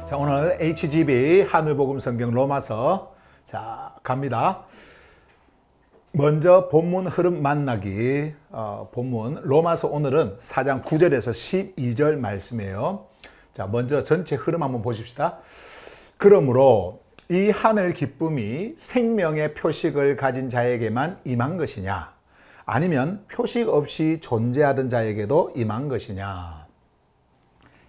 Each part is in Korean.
자, 오늘 HGB 하늘복음성경 로마서 자 갑니다. 먼저 본문 흐름 만나기. 본문 로마서 오늘은 4장 9절에서 12절 말씀이에요. 자, 먼저 전체 흐름 한번 보십시다. 그러므로 이 하늘 기쁨이 생명의 표식을 가진 자에게만 임한 것이냐, 아니면 표식 없이 존재하던 자에게도 임한 것이냐.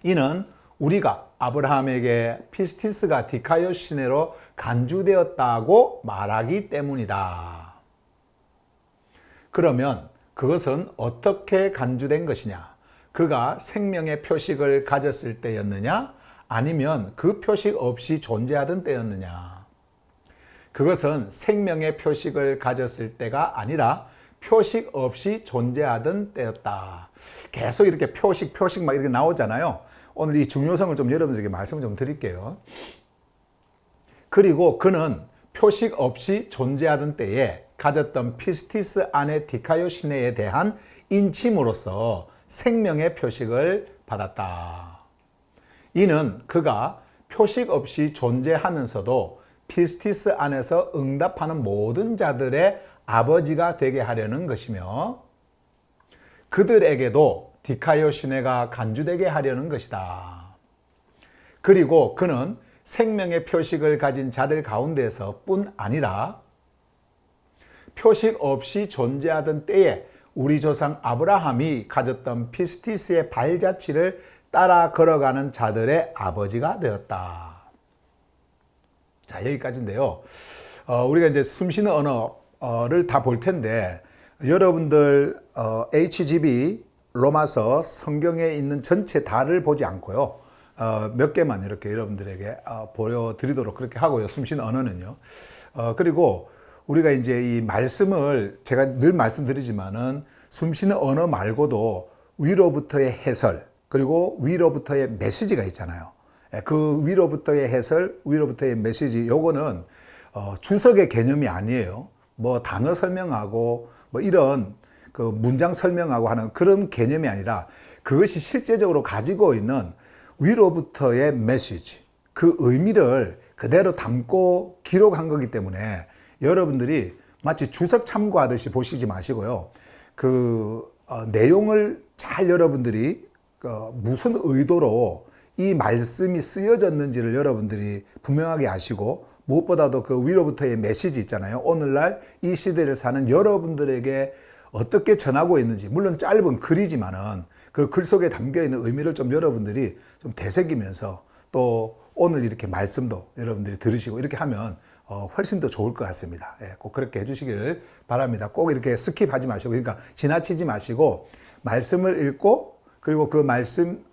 이는 우리가 아브라함에게 피스티스가 디카요 시내로 간주되었다고 말하기 때문이다. 그러면 그것은 어떻게 간주된 것이냐? 그가 생명의 표식을 가졌을 때였느냐? 아니면 그 표식 없이 존재하던 때였느냐? 그것은 생명의 표식을 가졌을 때가 아니라 표식 없이 존재하던 때였다. 계속 이렇게 표식 막 이렇게 나오잖아요. 오늘 이 중요성을 좀 여러분들에게 말씀을 좀 드릴게요. 그리고 그는 표식 없이 존재하던 때에 가졌던 피스티스 안의 디카요 시내에 대한 인침으로써 생명의 표식을 받았다. 이는 그가 표식 없이 존재하면서도 피스티스 안에서 응답하는 모든 자들의 아버지가 되게 하려는 것이며, 그들에게도 디카요 시내가 간주되게 하려는 것이다. 그리고 그는 생명의 표식을 가진 자들 가운데서 뿐 아니라 표식 없이 존재하던 때에 우리 조상 아브라함이 가졌던 피스티스의 발자취를 따라 걸어가는 자들의 아버지가 되었다. 자, 여기까지인데요. 우리가 이제 숨쉬는 언어를 다 볼 텐데, 여러분들 HGB 로마서 성경에 있는 전체 다를 보지 않고요. 몇 개만 이렇게 여러분들에게 보여드리도록 그렇게 하고요. 숨쉬는 언어는요. 그리고 우리가 이제 이 말씀을 제가 늘 말씀드리지만은 숨쉬는 언어 말고도 위로부터의 해설, 그리고 위로부터의 메시지가 있잖아요. 그 위로부터의 해설, 위로부터의 메시지, 요거는 주석의 개념이 아니에요. 뭐 단어 설명하고 뭐 이런 그 문장 설명하고 하는 그런 개념이 아니라, 그것이 실제적으로 가지고 있는 위로부터의 메시지, 그 의미를 그대로 담고 기록한 거기 때문에 여러분들이 마치 주석 참고하듯이 보시지 마시고요. 그 내용을 잘 여러분들이 무슨 의도로 이 말씀이 쓰여졌는지를 여러분들이 분명하게 아시고, 무엇보다도 그 위로부터의 메시지 있잖아요. 오늘날 이 시대를 사는 여러분들에게 어떻게 전하고 있는지, 물론 짧은 글이지만은 그 글 속에 담겨 있는 의미를 좀 여러분들이 좀 되새기면서, 또 오늘 이렇게 말씀도 여러분들이 들으시고 이렇게 하면 훨씬 더 좋을 것 같습니다. 꼭 그렇게 해주시기를 바랍니다. 꼭 이렇게 스킵하지 마시고, 그러니까 지나치지 마시고 말씀을 읽고, 그리고 그 말씀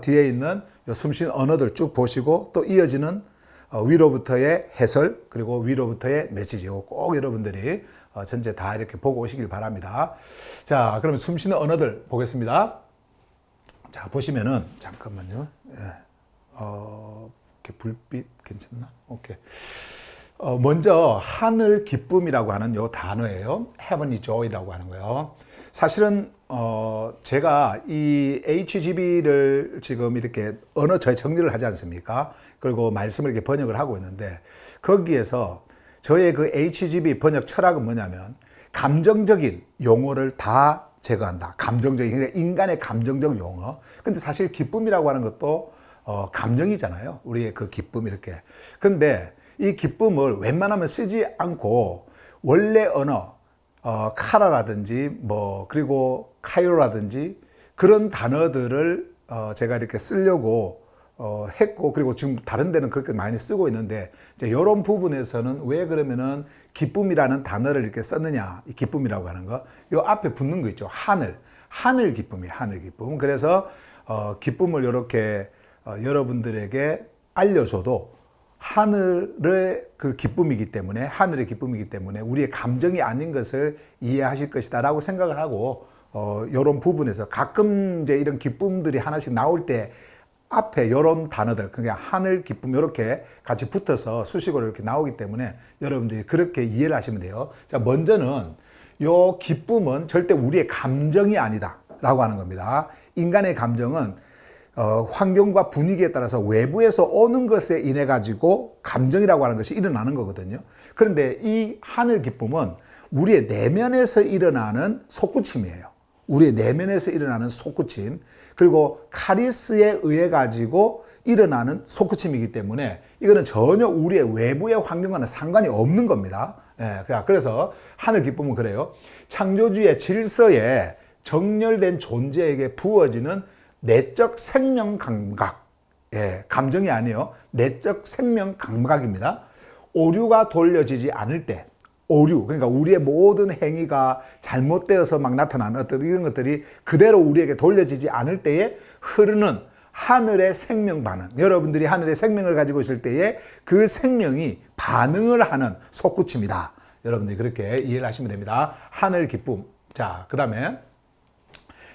뒤에 있는 숨쉬는 언어들 쭉 보시고, 또 이어지는 위로부터의 해설, 그리고 위로부터의 메시지, 꼭 여러분들이 전체 다 이렇게 보고 오시길 바랍니다. 자, 그러면 숨쉬는 언어들 보겠습니다. 자, 보시면은, 잠깐만요. 이렇게 불빛 괜찮나? 오케이. 먼저 하늘 기쁨이라고 하는 요 단어예요. Heavenly Joy라고 하는 거예요. 사실은 제가 이 HGB를 지금 이렇게 언어 정리를 하지 않습니까? 그리고 말씀을 이렇게 번역을 하고 있는데, 거기에서 저의 그 HGB 번역 철학은 뭐냐면, 감정적인 용어를 다 제거한다. 감정적인, 그러니까 인간의 감정적 용어. 근데 사실 기쁨이라고 하는 것도 감정이잖아요. 우리의 그 기쁨 이렇게. 근데 이 기쁨을 웬만하면 쓰지 않고 원래 언어, 카라라든지 뭐 그리고 카이로라든지 그런 단어들을 제가 이렇게 쓰려고 했고, 그리고 지금 다른 데는 그렇게 많이 쓰고 있는데, 이제 이런 부분에서는 왜 그러면은 기쁨이라는 단어를 이렇게 썼느냐, 이 기쁨이라고 하는 거, 요 앞에 붙는 거 있죠. 하늘 기쁨이에요. 하늘 기쁨. 그래서 기쁨을 이렇게 여러분들에게 알려줘도 하늘의 그 기쁨이기 때문에, 하늘의 기쁨이기 때문에 우리의 감정이 아닌 것을 이해하실 것이다 라고 생각을 하고 이런 부분에서 가끔 이제 이런 기쁨들이 하나씩 나올 때 앞에 이런 단어들, 그러니까 하늘 기쁨 이렇게 같이 붙어서 수식어로 이렇게 나오기 때문에 여러분들이 그렇게 이해를 하시면 돼요. 자, 먼저는 요 기쁨은 절대 우리의 감정이 아니다 라고 하는 겁니다. 인간의 감정은 환경과 분위기에 따라서 외부에서 오는 것에 인해 가지고 감정이라고 하는 것이 일어나는 거거든요. 그런데 이 하늘 기쁨은 우리의 내면에서 일어나는 솟구침이에요. 우리의 내면에서 일어나는 솟구침, 그리고 카리스에 의해 가지고 일어나는 솟구침이기 때문에 이거는 전혀 우리의 외부의 환경과는 상관이 없는 겁니다. 예, 그래서 하늘 기쁨은 그래요. 창조주의 질서에 정렬된 존재에게 부어지는 내적 생명 감각, 예, 감정이 아니에요. 내적 생명 감각입니다. 오류가 돌려지지 않을 때, 오류, 그러니까 우리의 모든 행위가 잘못되어서 막 나타나는 어떤 이런 것들이 그대로 우리에게 돌려지지 않을 때에 흐르는 하늘의 생명 반응. 여러분들이 하늘의 생명을 가지고 있을 때에 그 생명이 반응을 하는 솟구침이다. 여러분들이 그렇게 이해를 하시면 됩니다. 하늘 기쁨. 자, 그 다음에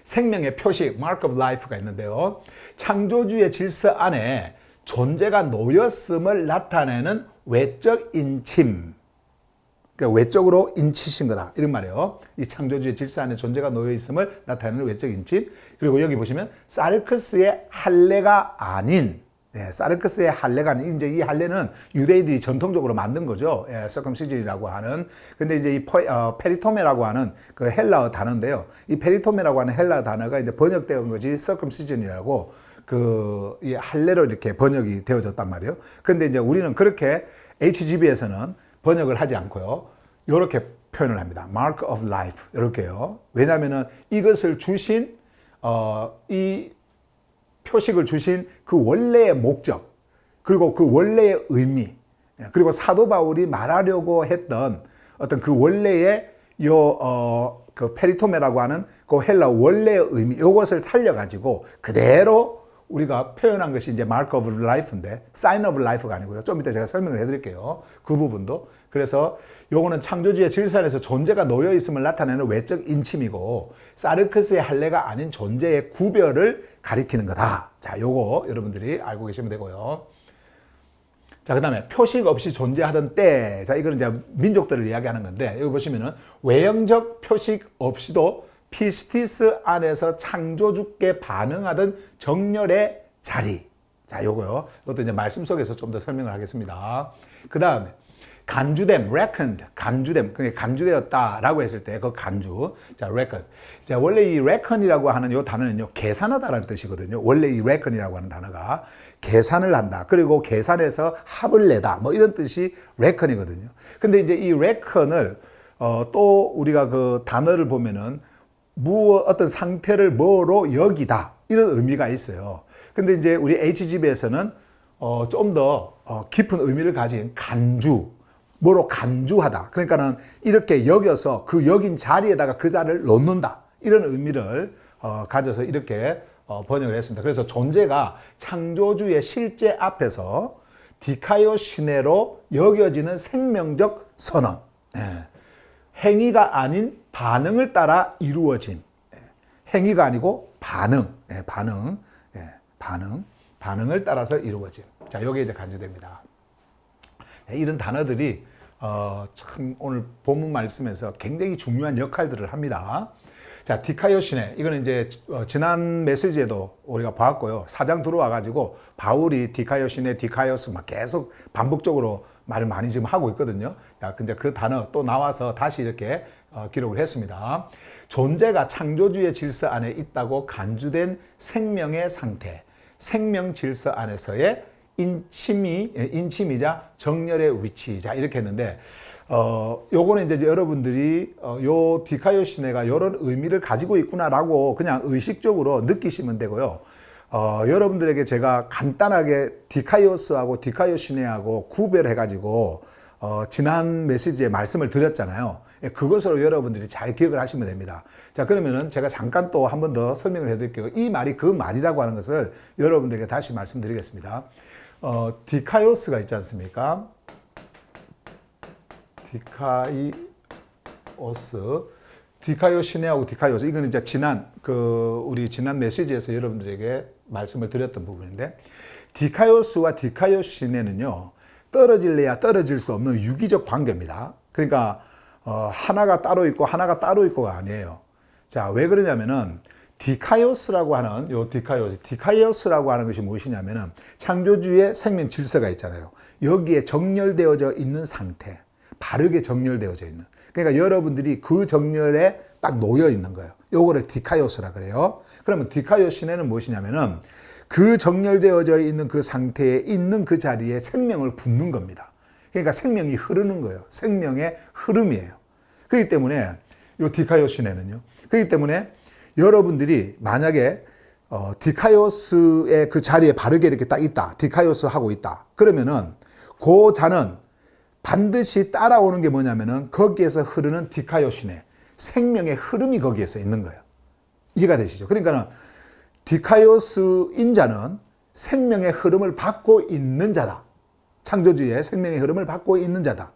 생명의 표식, Mark of Life가 있는데요. 창조주의 질서 안에 존재가 놓였음을 나타내는 외적 인침. 그러니까 외적으로 인치신 거다. 이런 말이에요. 이 창조주의 질서 안에 존재가 놓여 있음을 나타내는 외적 인침. 그리고 여기 보시면 사르크스의 할례가 아닌, 사르크스의 할례가 아닌, 이제 이 할례는 유대인들이 전통적으로 만든 거죠. 서컴시즌이라고 하는. 근데 이제 이 페리토메라고 하는 그 헬라어 단어인데요. 이 페리토메라고 하는 헬라어 단어가 이제 번역되어 것이 서컴시즌이라고 이 할례로 이렇게 번역이 되어졌단 말이에요. 근데 이제 우리는 그렇게 HGB에서는 번역을 하지 않고요. 이렇게 표현을 합니다. Mark of Life. 이렇게요. 왜냐하면은 이것을 주신, 이 표식을 주신 그 원래의 목적, 그리고 그 원래의 의미, 그리고 사도 바울이 말하려고 했던 어떤 그 원래의 그 페리토메라고 하는 그 헬라 원래의 의미, 이것을 살려가지고 그대로 우리가 표현한 것이 이제 Mark of Life인데 Sign of Life가 아니고요. 좀 이따 제가 설명을 해드릴게요. 그 부분도. 그래서 요거는 창조주의 질서 안에서 존재가 놓여 있음을 나타내는 외적 인침이고 사르크스의 할례가 아닌 존재의 구별을 가리키는 거다. 자, 요거 여러분들이 알고 계시면 되고요. 자, 그 다음에 표식 없이 존재하던 때. 자, 이거는 이제 민족들을 이야기하는 건데 여기 보시면은 외형적 표식 없이도 피스티스 안에서 창조주께 반응하던 정렬의 자리. 자, 요거요. 이것도 이제 말씀 속에서 좀 더 설명을 하겠습니다. 그 다음에 간주됨, reckoned, 간주됨, 그러니까 간주되었다라고 했을 때 그 간주. 자, reckon. 자, 원래 이 reckon이라고 하는 이 단어는요, 계산하다라는 뜻이거든요. 원래 이 reckon이라고 하는 단어가 계산을 한다. 그리고 계산해서 합을 내다. 뭐 이런 뜻이 reckon이거든요. 근데 이제 이 reckon을 또 우리가 그 단어를 보면은 어떤 상태를 뭐로 여기다 이런 의미가 있어요. 근데 이제 우리 HGB에서는 좀 더 깊은 의미를 가진 간주, 뭐로 간주하다. 그러니까는 이렇게 여겨서 그 여긴 자리에다가 그 자리를 놓는다. 이런 의미를 가져서 이렇게 번역을 했습니다. 그래서 존재가 창조주의 실제 앞에서 디카이오시네로 여겨지는 생명적 선언. 행위가 아닌 반응을 따라 이루어진, 행위가 아니고 반응, 반응을 따라서 이루어진. 자, 여기 이제 간주됩니다. 이런 단어들이 참 오늘 본문 말씀에서 굉장히 중요한 역할들을 합니다. 자, 디카이오시네. 이거는 이제 지난 메시지에도 우리가 봤고요. 4장 들어와 가지고 바울이 디카이오시네, 디카이오스 막 계속 반복적으로 말을 많이 지금 하고 있거든요. 자, 근데 그 단어 또 나와서 다시 이렇게 기록을 했습니다. 존재가 창조주의 질서 안에 있다고 간주된 생명의 상태, 생명 질서 안에서의 인침이자 정렬의 위치. 자, 이렇게 했는데, 요거는 이제 여러분들이, 요 디카이오시네가 이런 의미를 가지고 있구나라고 그냥 의식적으로 느끼시면 되고요. 여러분들에게 제가 간단하게 디카이오스하고 디카이오시네하고 구별해가지고, 지난 메시지에 말씀을 드렸잖아요. 그것으로 여러분들이 잘 기억을 하시면 됩니다. 자, 그러면은 제가 잠깐 또 한 번 더 설명을 해드릴게요. 이 말이 그 말이라고 하는 것을 여러분들에게 다시 말씀드리겠습니다. 디카이오스가 있지 디카이오스. 디카이오시네하고 디카이오스, 이거는 이제 우리 지난 메시지에서 여러분들에게 말씀을 드렸던 부분인데, 디카이오스와 디카이오시네는요, 떨어질래야 떨어질 수 없는 유기적 관계입니다. 그러니까, 하나가 따로 있고 하나가 따로 있고가 아니에요. 자, 왜 그러냐면은, 디카이오스라고 하는 디카이오스라고 하는 것이 무엇이냐면은, 창조주의 생명 질서가 있잖아요. 여기에 정렬되어져 있는 상태, 바르게 정렬되어져 있는. 그러니까 여러분들이 그 정렬에 딱 놓여 있는 거예요. 요거를 디카이오스라 그래요. 그러면 디카이오시네는 무엇이냐면은, 그 정렬되어져 있는 그 상태에 있는 그 자리에 생명을 붓는 겁니다. 그러니까 생명이 흐르는 거예요. 생명의 흐름이에요. 그렇기 때문에 요 디카이오시네는요. 그렇기 때문에 여러분들이 만약에 디카이오스의 그 자리에 바르게 이렇게 딱 있다. 디카이오스 하고 있다. 그러면은 그 자는 반드시 따라오는 게 뭐냐면은 거기에서 흐르는 디카이오시네, 생명의 흐름이 거기에서 있는 거예요. 이해가 되시죠? 그러니까는 디카이오스인 자는 생명의 흐름을 받고 있는 자다. 창조주의 생명의 흐름을 받고 있는 자다.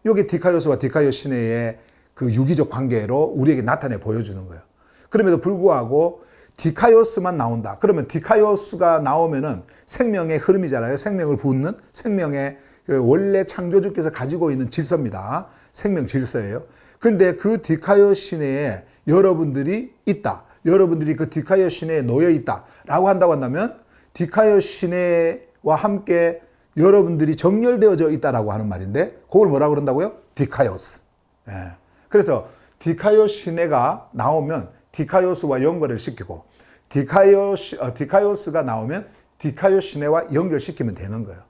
이게 디카이오스와 디카이오시네의 그 유기적 관계로 우리에게 나타내 보여주는 거예요. 그럼에도 불구하고 디카이오스만 나온다. 그러면 디카이오스가 나오면은 생명의 흐름이잖아요. 생명을 붓는 생명의 원래 창조주께서 가지고 있는 질서입니다. 생명 질서예요. 근데 그 디카이오시네에 여러분들이 있다. 여러분들이 그 디카이오시네에 놓여 있다. 라고 한다면 디카이오시네와 함께 여러분들이 정렬되어져 있다라고 하는 말인데, 그걸 뭐라고 그런다고요? 디카이오스. 예. 그래서 디카이오시네가 나오면 디카이오스와 연결을 시키고, 디카이오스가 나오면 디카이오시네와 연결시키면 되는 거예요.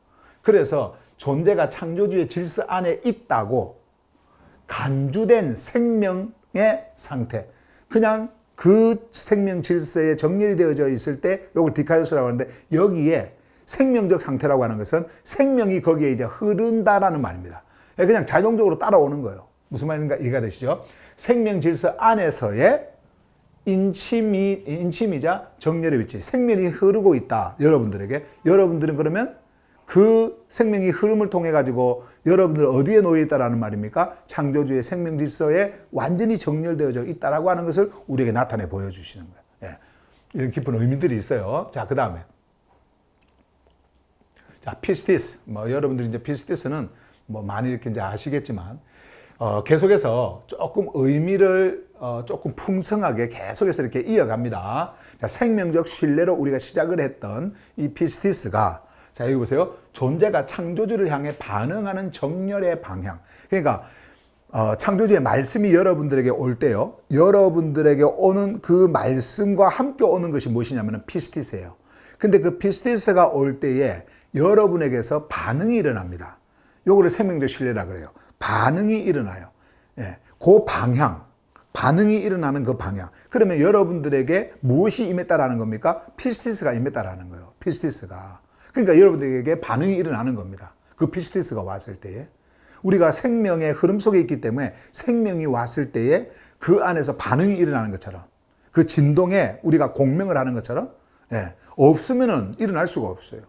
그래서 존재가 창조주의 질서 안에 있다고 간주된 생명의 상태, 그냥 그 생명 질서에 정렬이 되어져 있을 때 이걸 디카이오스라고 하는데, 여기에 생명적 상태라고 하는 것은 생명이 거기에 이제 흐른다라는 말입니다. 그냥 자동적으로 따라오는 거예요. 무슨 말인가 이해가 되시죠? 생명 질서 안에서의 인침이자 정렬의 위치, 생명이 흐르고 있다. 여러분들에게. 여러분들은 그러면 그 생명이 흐름을 통해 가지고 여러분들 어디에 놓여 있다라는 말입니까? 창조주의 생명 질서에 완전히 정렬되어져 있다라고 하는 것을 우리에게 나타내 보여주시는 거예요. 예. 이런 깊은 의미들이 있어요. 자, 그 다음에. 자, 피스티스. 여러분들이 이제 피스티스는 많이 이렇게 이제 아시겠지만, 계속해서 조금 의미를 조금 풍성하게 계속해서 이렇게 이어갑니다. 자, 생명적 신뢰로 우리가 시작을 했던 이 피스티스가, 자, 여기 보세요. 존재가 창조주를 향해 반응하는 정렬의 방향. 그러니까 창조주의 말씀이 여러분들에게 올 때요, 여러분들에게 오는 그 말씀과 함께 오는 것이 무엇이냐면 피스티스예요. 근데 그 피스티스가 올 때에 여러분에게서 반응이 일어납니다. 요거를 생명적 신뢰라 그래요. 반응이 일어나요. 예, 그 방향, 반응이 일어나는 그 방향. 그러면 여러분들에게 무엇이 임했다라는 겁니까? 피스티스가 임했다라는 거예요. 피스티스가. 그러니까 여러분들에게 반응이 일어나는 겁니다. 그 피스티스가 왔을 때에. 우리가 생명의 흐름 속에 있기 때문에 생명이 왔을 때에 그 안에서 반응이 일어나는 것처럼, 그 진동에 우리가 공명을 하는 것처럼, 예, 없으면은 일어날 수가 없어요.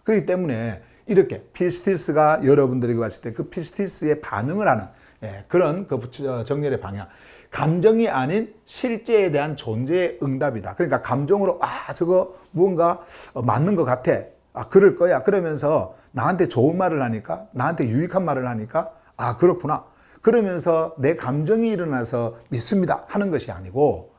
그렇기 때문에 이렇게 피스티스가 여러분들에게 왔을 때 그 피스티스에 반응을 하는, 예, 그런 그 정렬의 방향. 감정이 아닌 실제에 대한 존재의 응답이다. 그러니까 감정으로 저거 무언가 맞는 것 같아. 그럴 거야. 그러면서 나한테 좋은 말을 하니까, 나한테 유익한 말을 하니까 그렇구나. 그러면서 내 감정이 일어나서 믿습니다 하는 것이 아니고,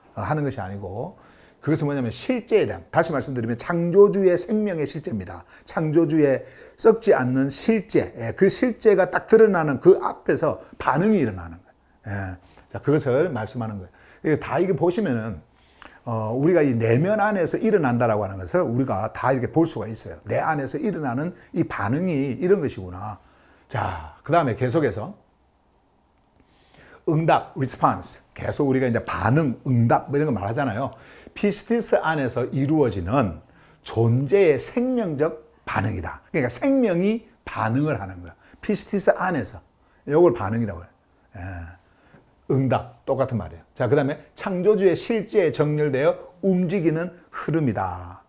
그것은 뭐냐면 실제에 대한, 다시 말씀드리면 창조주의 생명의 실제입니다. 창조주의 썩지 않는 실제, 그 실제가 딱 드러나는 그 앞에서 반응이 일어나는 거예요. 자, 그것을 말씀하는 거예요. 다 이게 보시면은 우리가 이 내면 안에서 일어난다라고 하는 것을 우리가 다 이렇게 볼 수가 있어요. 내 안에서 일어나는 이 반응이 이런 것이구나. 자, 그 다음에 계속해서 응답, response. 계속 우리가 이제 반응, 응답 이런 거 말하잖아요. 피스티스 안에서 이루어지는 존재의 생명적 반응이다. 그러니까 생명이 반응을 하는 거야. 피스티스 안에서. 이걸 반응이라고 해요. 응답, 똑같은 말이에요. 자, 그 다음에 창조주의 실제에 정렬되어 움직이는 흐름이다.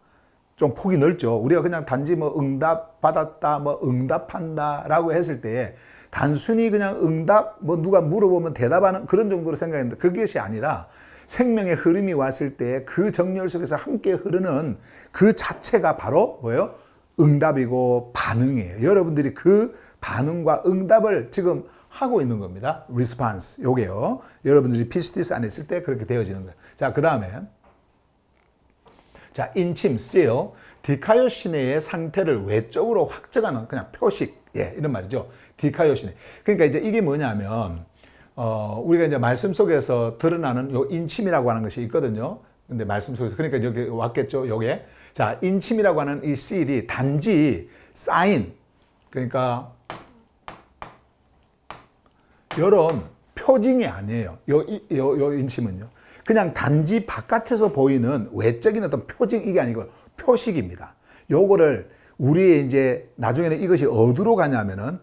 좀 폭이 넓죠. 우리가 그냥 단지 응답 받았다, 응답한다 라고 했을 때에 단순히 그냥 응답, 뭐 누가 물어보면 대답하는 그런 정도로 생각했는데 그것이 아니라 생명의 흐름이 왔을 때 그 정렬 속에서 함께 흐르는 그 자체가 바로 뭐예요? 응답이고 반응이에요. 여러분들이 그 반응과 응답을 지금 하고 있는 겁니다. response, 요게요. 여러분들이 피스티스 안에 있을 때 그렇게 되어지는 거예요. 자, 그 다음에 자, 인침, seal, 디카요 시내의 상태를 외적으로 확정하는 그냥 표식, 예, 이런 말이죠. 디카요 시내. 그러니까 이제 이게 뭐냐면, 우리가 이제 말씀 속에서 드러나는 요 인침이라고 하는 것이 있거든요. 근데 말씀 속에서, 그러니까 여기 왔겠죠, 요게. 자, 인침이라고 하는 이 seal이 단지 사인, 그러니까 이런 표징이 아니에요. 요 인침은요. 그냥 단지 바깥에서 보이는 외적인 어떤 표징 이게 아니고 표식입니다. 요거를 우리의 이제 나중에는 이것이 어디로 가냐면은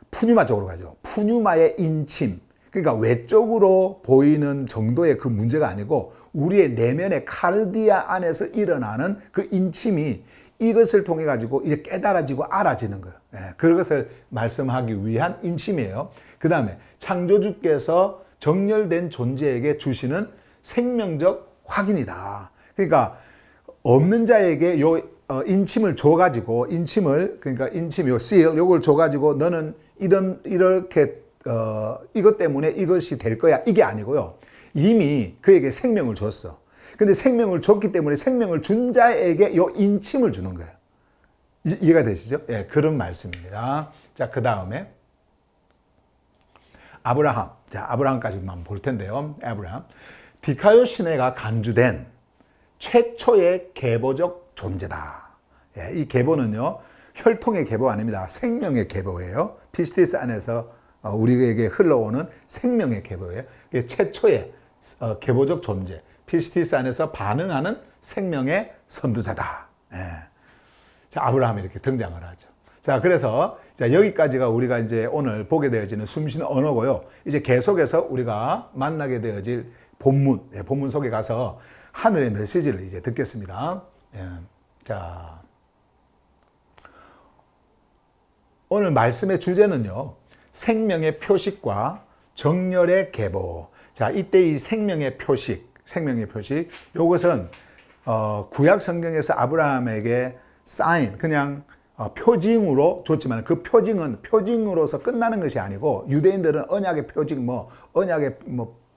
푸뉴마 쪽으로 가죠. 푸뉴마의 인침. 그러니까 외적으로 보이는 정도의 그 문제가 아니고 우리의 내면의 카르디아 안에서 일어나는 그 인침이 이것을 통해 가지고 이제 깨달아지고 알아지는 거예요. 예, 그것을 말씀하기 위한 인침이에요. 그 다음에 창조주께서 정렬된 존재에게 주시는 생명적 확인이다. 그러니까 없는 자에게 요 인침을 줘가지고 그러니까 인침 요 seal 요걸 줘가지고 너는 이렇게 이것 때문에 이것이 될 거야 이게 아니고요. 이미 그에게 생명을 줬어. 근데 생명을 줬기 때문에 생명을 준 자에게 요 인침을 주는 거예요. 이해가 되시죠? 예, 그런 말씀입니다. 자, 그 다음에 아브라함. 자, 아브라함까지만 볼 텐데요. 아브라함. 디카요 시내가 간주된 최초의 계보적 존재다. 예, 이 계보는요, 혈통의 계보 아닙니다. 생명의 계보예요. 피스티스 안에서 우리에게 흘러오는 생명의 계보예요. 이게 최초의 계보적 존재. 피스티스 안에서 반응하는 생명의 선두자다. 예. 자, 아브라함이 이렇게 등장을 하죠. 자, 그래서 자, 여기까지가 우리가 이제 오늘 보게 되어지는 숨쉬는 언어고요. 이제 계속해서 우리가 만나게 되어질 본문, 예, 본문 속에 가서 하늘의 메시지를 이제 듣겠습니다. 예. 자, 오늘 말씀의 주제는요, 생명의 표식과 정렬의 계보. 자, 이때 이 생명의 표식, 이것은 구약 성경에서 아브라함에게 사인, 그냥 표징으로 줬지만 그 표징은 표징으로서 끝나는 것이 아니고 유대인들은 언약의 표징, 언약의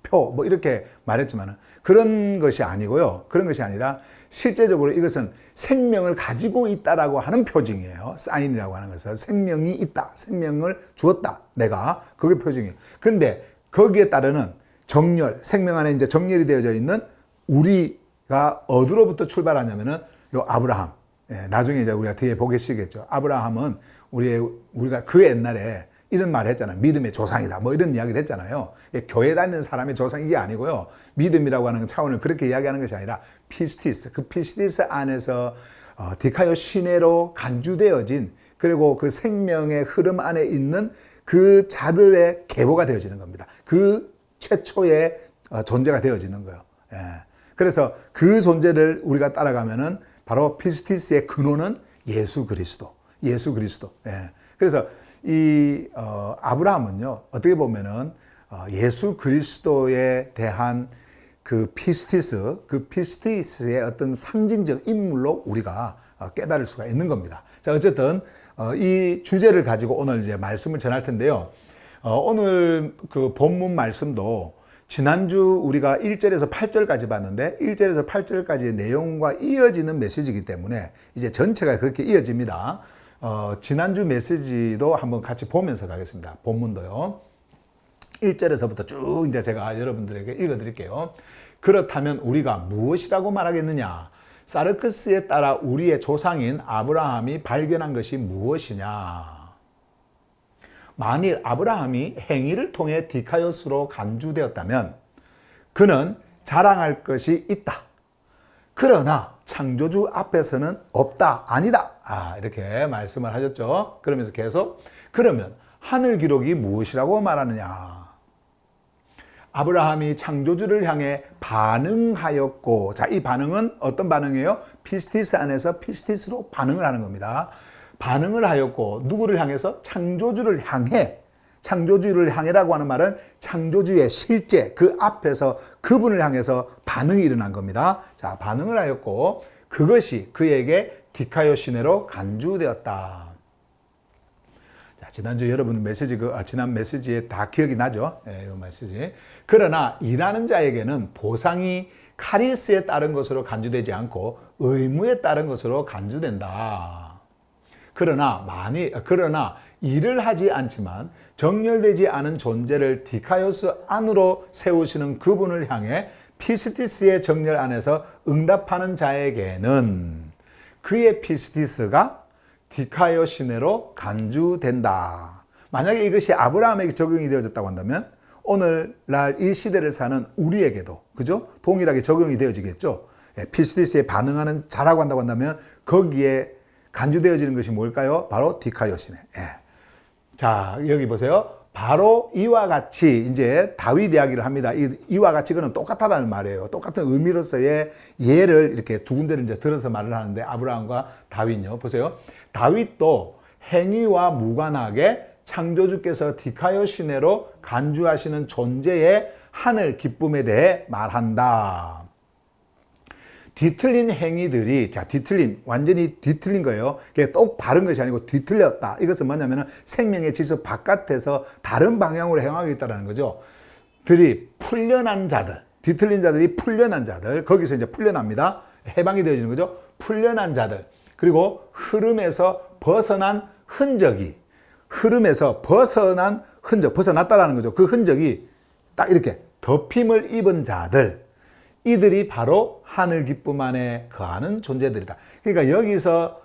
표, 이렇게 말했지만 그런 것이 아니고요. 그런 것이 아니라 실제적으로 이것은 생명을 가지고 있다라고 하는 표징이에요. 사인이라고 하는 것은 생명이 있다, 생명을 주었다, 내가 그게 표징이에요. 근데 거기에 따르는 정렬, 생명 안에 이제 정렬이 되어져 있는 우리가 어디로부터 출발하냐면은 요 아브라함. 예, 나중에 이제 우리가 뒤에 보시겠죠. 아브라함은 우리가 그 옛날에 이런 말을 했잖아요. 믿음의 조상이다. 이런 이야기를 했잖아요. 교회 다니는 사람의 조상 이게 아니고요. 믿음이라고 하는 차원을 그렇게 이야기하는 것이 아니라 피스티스. 그 피스티스 안에서 디카요 시내로 간주되어진 그리고 그 생명의 흐름 안에 있는 그 자들의 계보가 되어지는 겁니다. 그 최초의 존재가 되어지는 거예요. 예. 그래서 그 존재를 우리가 따라가면은 바로 피스티스의 근원은 예수 그리스도. 예. 그래서 이 아브라함은요, 어떻게 보면은 예수 그리스도에 대한 그 피스티스의 어떤 상징적 인물로 우리가 깨달을 수가 있는 겁니다. 자, 어쨌든 이 주제를 가지고 오늘 이제 말씀을 전할 텐데요. 오늘 그 본문 말씀도 지난주 우리가 1절에서 8절까지 봤는데 1절에서 8절까지의 내용과 이어지는 메시지이기 때문에 이제 전체가 그렇게 이어집니다. 지난주 메시지도 한번 같이 보면서 가겠습니다. 본문도요. 1절에서부터 쭉 이제 제가 여러분들에게 읽어드릴게요. 그렇다면 우리가 무엇이라고 말하겠느냐? 사르크스에 따라 우리의 조상인 아브라함이 발견한 것이 무엇이냐? 만일 아브라함이 행위를 통해 디카요스로 간주되었다면 그는 자랑할 것이 있다. 그러나 창조주 앞에서는 없다, 아니다. 이렇게 말씀을 하셨죠. 그러면서 계속 그러면 하늘 기록이 무엇이라고 말하느냐? 아브라함이 창조주를 향해 반응하였고, 자, 이 반응은 어떤 반응이에요? 피스티스 안에서 피스티스로 반응을 하는 겁니다. 반응을 하였고, 누구를 향해서? 창조주를 향해. 창조주를 향해라고 하는 말은 창조주의 실제 그 앞에서 그분을 향해서 반응이 일어난 겁니다. 자, 반응을 하였고 그것이 그에게 디카요 시내로 간주되었다. 자, 지난주 여러분 메시지 지난 메시지에 다 기억이 나죠? 이 메시지. 그러나 일하는 자에게는 보상이 카리스에 따른 것으로 간주되지 않고 의무에 따른 것으로 간주된다. 그러나 일을 하지 않지만 정렬되지 않은 존재를 디카요스 안으로 세우시는 그분을 향해 피스티스의 정렬 안에서 응답하는 자에게는 그의 피스티스가 디카요 시내로 간주된다. 만약에 이것이 아브라함에게 적용이 되어졌다고 한다면 오늘날 이 시대를 사는 우리에게도 그죠? 동일하게 적용이 되어지겠죠. 피스티스에 반응하는 자라고 한다면 거기에 간주되어지는 것이 뭘까요? 바로 디카요 시내. 자, 여기 보세요. 바로 이와 같이 이제 다윗 이야기를 합니다. 이와 같이 그는 똑같다라는 말이에요. 똑같은 의미로서의 예를 이렇게 두 군데를 이제 들어서 말을 하는데 아브라함과 다윗요. 보세요. 다윗도 행위와 무관하게 창조주께서 디카요 시내로 간주하시는 존재의 하늘 기쁨에 대해 말한다. 뒤틀린 행위들이, 완전히 뒤틀린 거예요. 그게 똑 바른 것이 아니고 뒤틀렸다. 이것은 뭐냐면 생명의 질서 바깥에서 다른 방향으로 행하고 있다는 거죠. 풀려난 자들, 뒤틀린 자들이 풀려난 자들, 거기서 이제 풀려납니다. 해방이 되어지는 거죠. 풀려난 자들, 그리고 흐름에서 벗어난 흔적이, 벗어났다라는 거죠. 그 흔적이 딱 이렇게 덮임을 입은 자들, 이들이 바로 하늘 기쁨 안에 거하는 존재들이다. 그러니까 여기서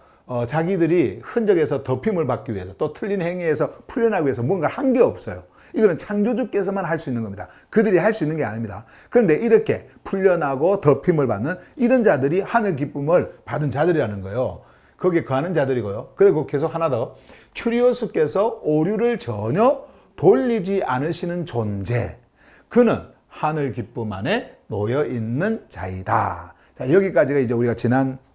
자기들이 흔적에서 덮임을 받기 위해서 또 틀린 행위에서 풀려나기 위해서 뭔가 한 게 없어요. 이거는 창조주께서만 할 수 있는 겁니다. 그들이 할 수 있는 게 아닙니다. 그런데 이렇게 풀려나고 덮임을 받는 이런 자들이 하늘 기쁨을 받은 자들이라는 거예요. 거기에 거하는 자들이고요. 그리고 계속 하나 더, 큐리오스께서 오류를 전혀 돌리지 않으시는 존재, 그는 하늘 기쁨 안에 놓여 있는 자이다. 자, 여기까지가 이제 우리가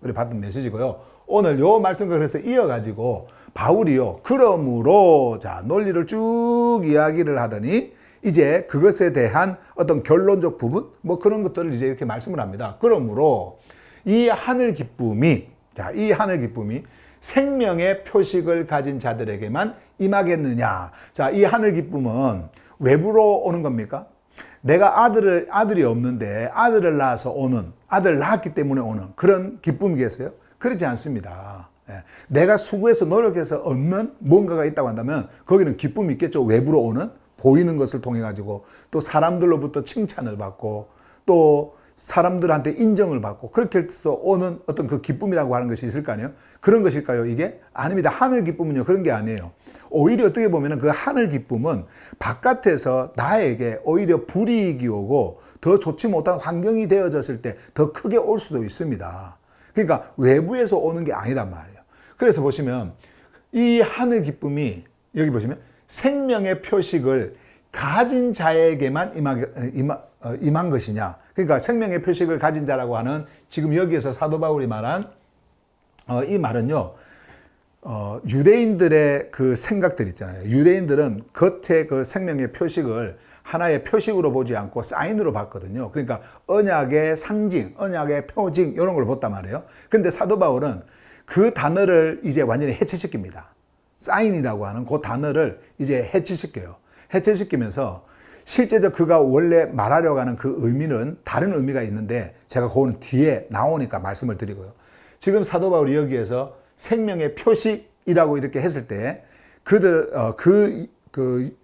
우리 봤던 메시지고요. 오늘 요 말씀을 그래서 이어가지고 바울이요. 그러므로, 자, 논리를 쭉 이야기를 하더니 이제 그것에 대한 어떤 결론적 부분, 뭐 그런 것들을 이제 이렇게 말씀을 합니다. 그러므로 이 하늘 기쁨이 생명의 표식을 가진 자들에게만 임하겠느냐. 자, 이 하늘 기쁨은 외부로 오는 겁니까? 내가 아들이 없는데 아들을 낳았기 때문에 오는 그런 기쁨이겠어요? 그렇지 않습니다. 내가 수고해서 노력해서 얻는 뭔가가 있다고 한다면 거기는 기쁨이 있겠죠. 외부로 오는, 보이는 것을 통해 가지고 또 사람들로부터 칭찬을 받고 또 사람들한테 인정을 받고 그렇게 해서 오는 어떤 그 기쁨이라고 하는 것이 있을 거 아니에요? 그런 것일까요, 이게? 아닙니다. 하늘 기쁨은요, 그런 게 아니에요. 오히려 어떻게 보면 그 하늘 기쁨은 바깥에서 나에게 오히려 불이익이 오고 더 좋지 못한 환경이 되어졌을 때 더 크게 올 수도 있습니다. 그러니까 외부에서 오는 게 아니란 말이에요. 그래서 보시면 이 하늘 기쁨이 여기 보시면 생명의 표식을 가진 자에게만 임한 것이냐. 그러니까 생명의 표식을 가진 자라고 하는 지금 여기에서 사도 바울이 말한 이 말은요. 유대인들의 그 생각들 있잖아요. 유대인들은 겉에 그 생명의 표식을 하나의 표식으로 보지 않고 사인으로 봤거든요. 그러니까 언약의 상징, 언약의 표징 이런 걸 봤단 말이에요. 근데 사도 바울은 그 단어를 이제 완전히 해체시킵니다. 사인이라고 하는 그 단어를 이제 해체시켜요. 해체시키면서 실제적 그가 원래 말하려고 하는 그 의미는 다른 의미가 있는데 제가 그거는 뒤에 나오니까 말씀을 드리고요. 지금 사도 바울이 여기에서 생명의 표식이라고 이렇게 했을 때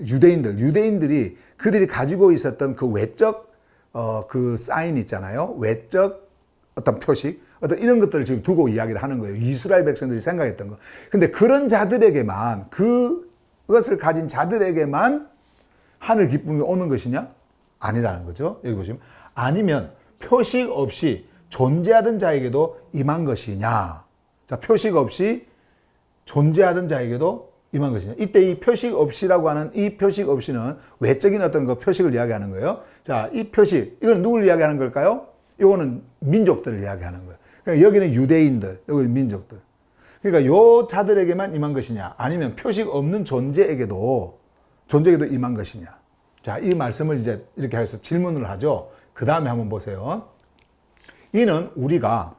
유대인들이 그들이 가지고 있었던 그 외적 그 사인 있잖아요. 외적 어떤 표식, 어떤 이런 것들을 지금 두고 이야기를 하는 거예요. 이스라엘 백성들이 생각했던 거. 근데 그런 자들에게만, 그것을 가진 자들에게만 하늘 기쁨이 오는 것이냐? 아니라는 거죠. 여기 보시면. 아니면 표식 없이 존재하던 자에게도 임한 것이냐? 자, 표식 없이 존재하던 자에게도 임한 것이냐? 이때 이 표식 없이라고 하는 이 표식 없이는 외적인 어떤 그 표식을 이야기하는 거예요. 자, 이 표식, 이건 누굴 이야기하는 걸까요? 이거는 민족들을 이야기하는 거예요. 그러니까 여기는 유대인들, 여기는 민족들. 그러니까 요 자들에게만 임한 것이냐? 아니면 표식 없는 존재에게도 존재에게도 임한 것이냐. 자, 이 말씀을 이제 이렇게 해서 질문을 하죠. 그 다음에 한번 보세요. 이는 우리가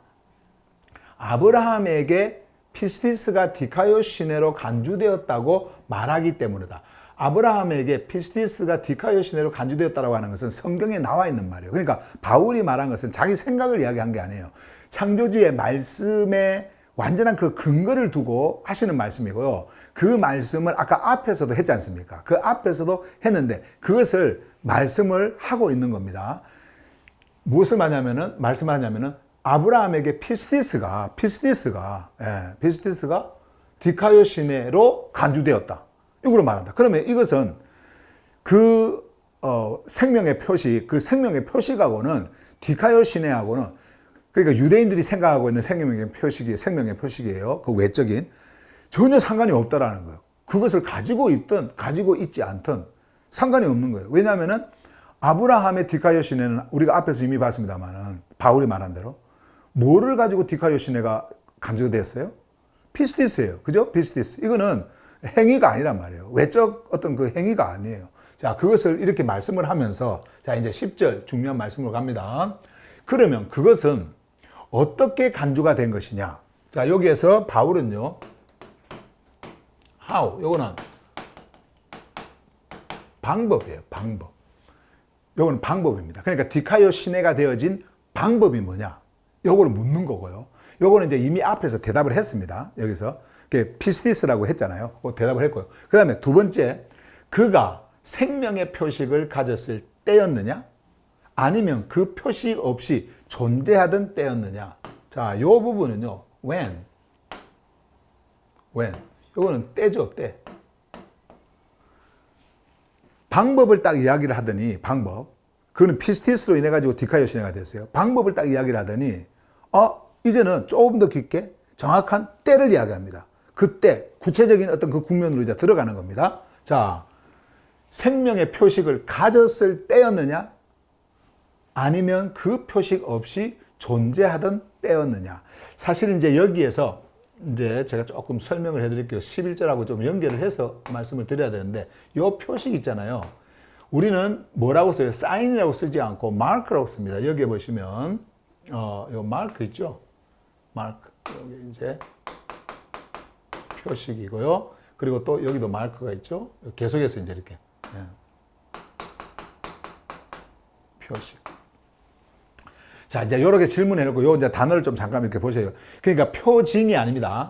아브라함에게 피스티스가 디카요 시내로 간주되었다고 말하기 때문이다. 아브라함에게 피스티스가 디카요 시내로 간주되었다고 하는 것은 성경에 나와 있는 말이에요. 그러니까 바울이 말한 것은 자기 생각을 이야기한 게 아니에요. 창조주의 말씀에 완전한 그 근거를 두고 하시는 말씀이고요. 그 말씀을 아까 앞에서도 했지 않습니까? 그 앞에서도 했는데 그것을 말씀을 하고 있는 겁니다. 무엇을 말씀하냐면은 아브라함에게 피스티스가 디카요 시내로 간주되었다. 이걸로 말한다. 그러면 이것은 그 생명의 표시, 그 생명의 표식하고는 디카요 시내하고는 그러니까 유대인들이 생각하고 있는 생명의 표식이에요. 그 외적인 전혀 상관이 없다라는 거예요. 그것을 가지고 있든 가지고 있지 않든 상관이 없는 거예요. 왜냐하면은 아브라함의 디카요 시내는 우리가 앞에서 이미 봤습니다만은 바울이 말한 대로 뭐를 가지고 디카요 시내가 간주됐어요? 피스티스예요. 그죠? 피스티스. 이거는 행위가 아니란 말이에요. 외적 어떤 그 행위가 아니에요. 자, 그것을 이렇게 말씀을 하면서 자, 이제 10절 중요한 말씀으로 갑니다. 그러면 그것은 어떻게 간주가 된 것이냐? 자, 여기에서 바울은요. how 요거는 방법이에요. 방법. 요거는 방법입니다. 그러니까 디카요 시내가 되어진 방법이 뭐냐? 요거를 묻는 거고요. 요거는 이제 이미 앞에서 대답을 했습니다. 여기서 피스티스라고 했잖아요. 대답을 했고요. 그 다음에 두 번째, 그가 생명의 표식을 가졌을 때였느냐? 아니면 그 표식 없이 존재하던 때였느냐? 자, 요 부분은요. when. 요거는 때죠, 때. 방법을 딱 이야기를 하더니 방법. 그거는 피스티스로 인해 가지고 디카요 시내가 됐어요. 방법을 딱 이야기를 하더니 이제는 조금 더 깊게 정확한 때를 이야기합니다. 그때 구체적인 어떤 그 국면으로 이제 들어가는 겁니다. 자, 생명의 표식을 가졌을 때였느냐? 아니면 그 표식 없이 존재하던 때였느냐? 사실 이제 여기에서 이제 제가 조금 설명을 해드릴게요. 11절하고 좀 연결을 해서 말씀을 드려야 되는데 이 표식 있잖아요. 우리는 뭐라고 써요? 사인이라고 쓰지 않고 마크라고 씁니다. 여기에 보시면 요 마크 있죠? 마크. 여기 이제 표식이고요. 그리고 또 여기도 마크가 있죠? 계속해서 이제 이렇게 표식. 자, 이제 이렇게 질문해 놓고 요 이제 단어를 좀 잠깐 이렇게 보세요. 그러니까 표징이 아닙니다.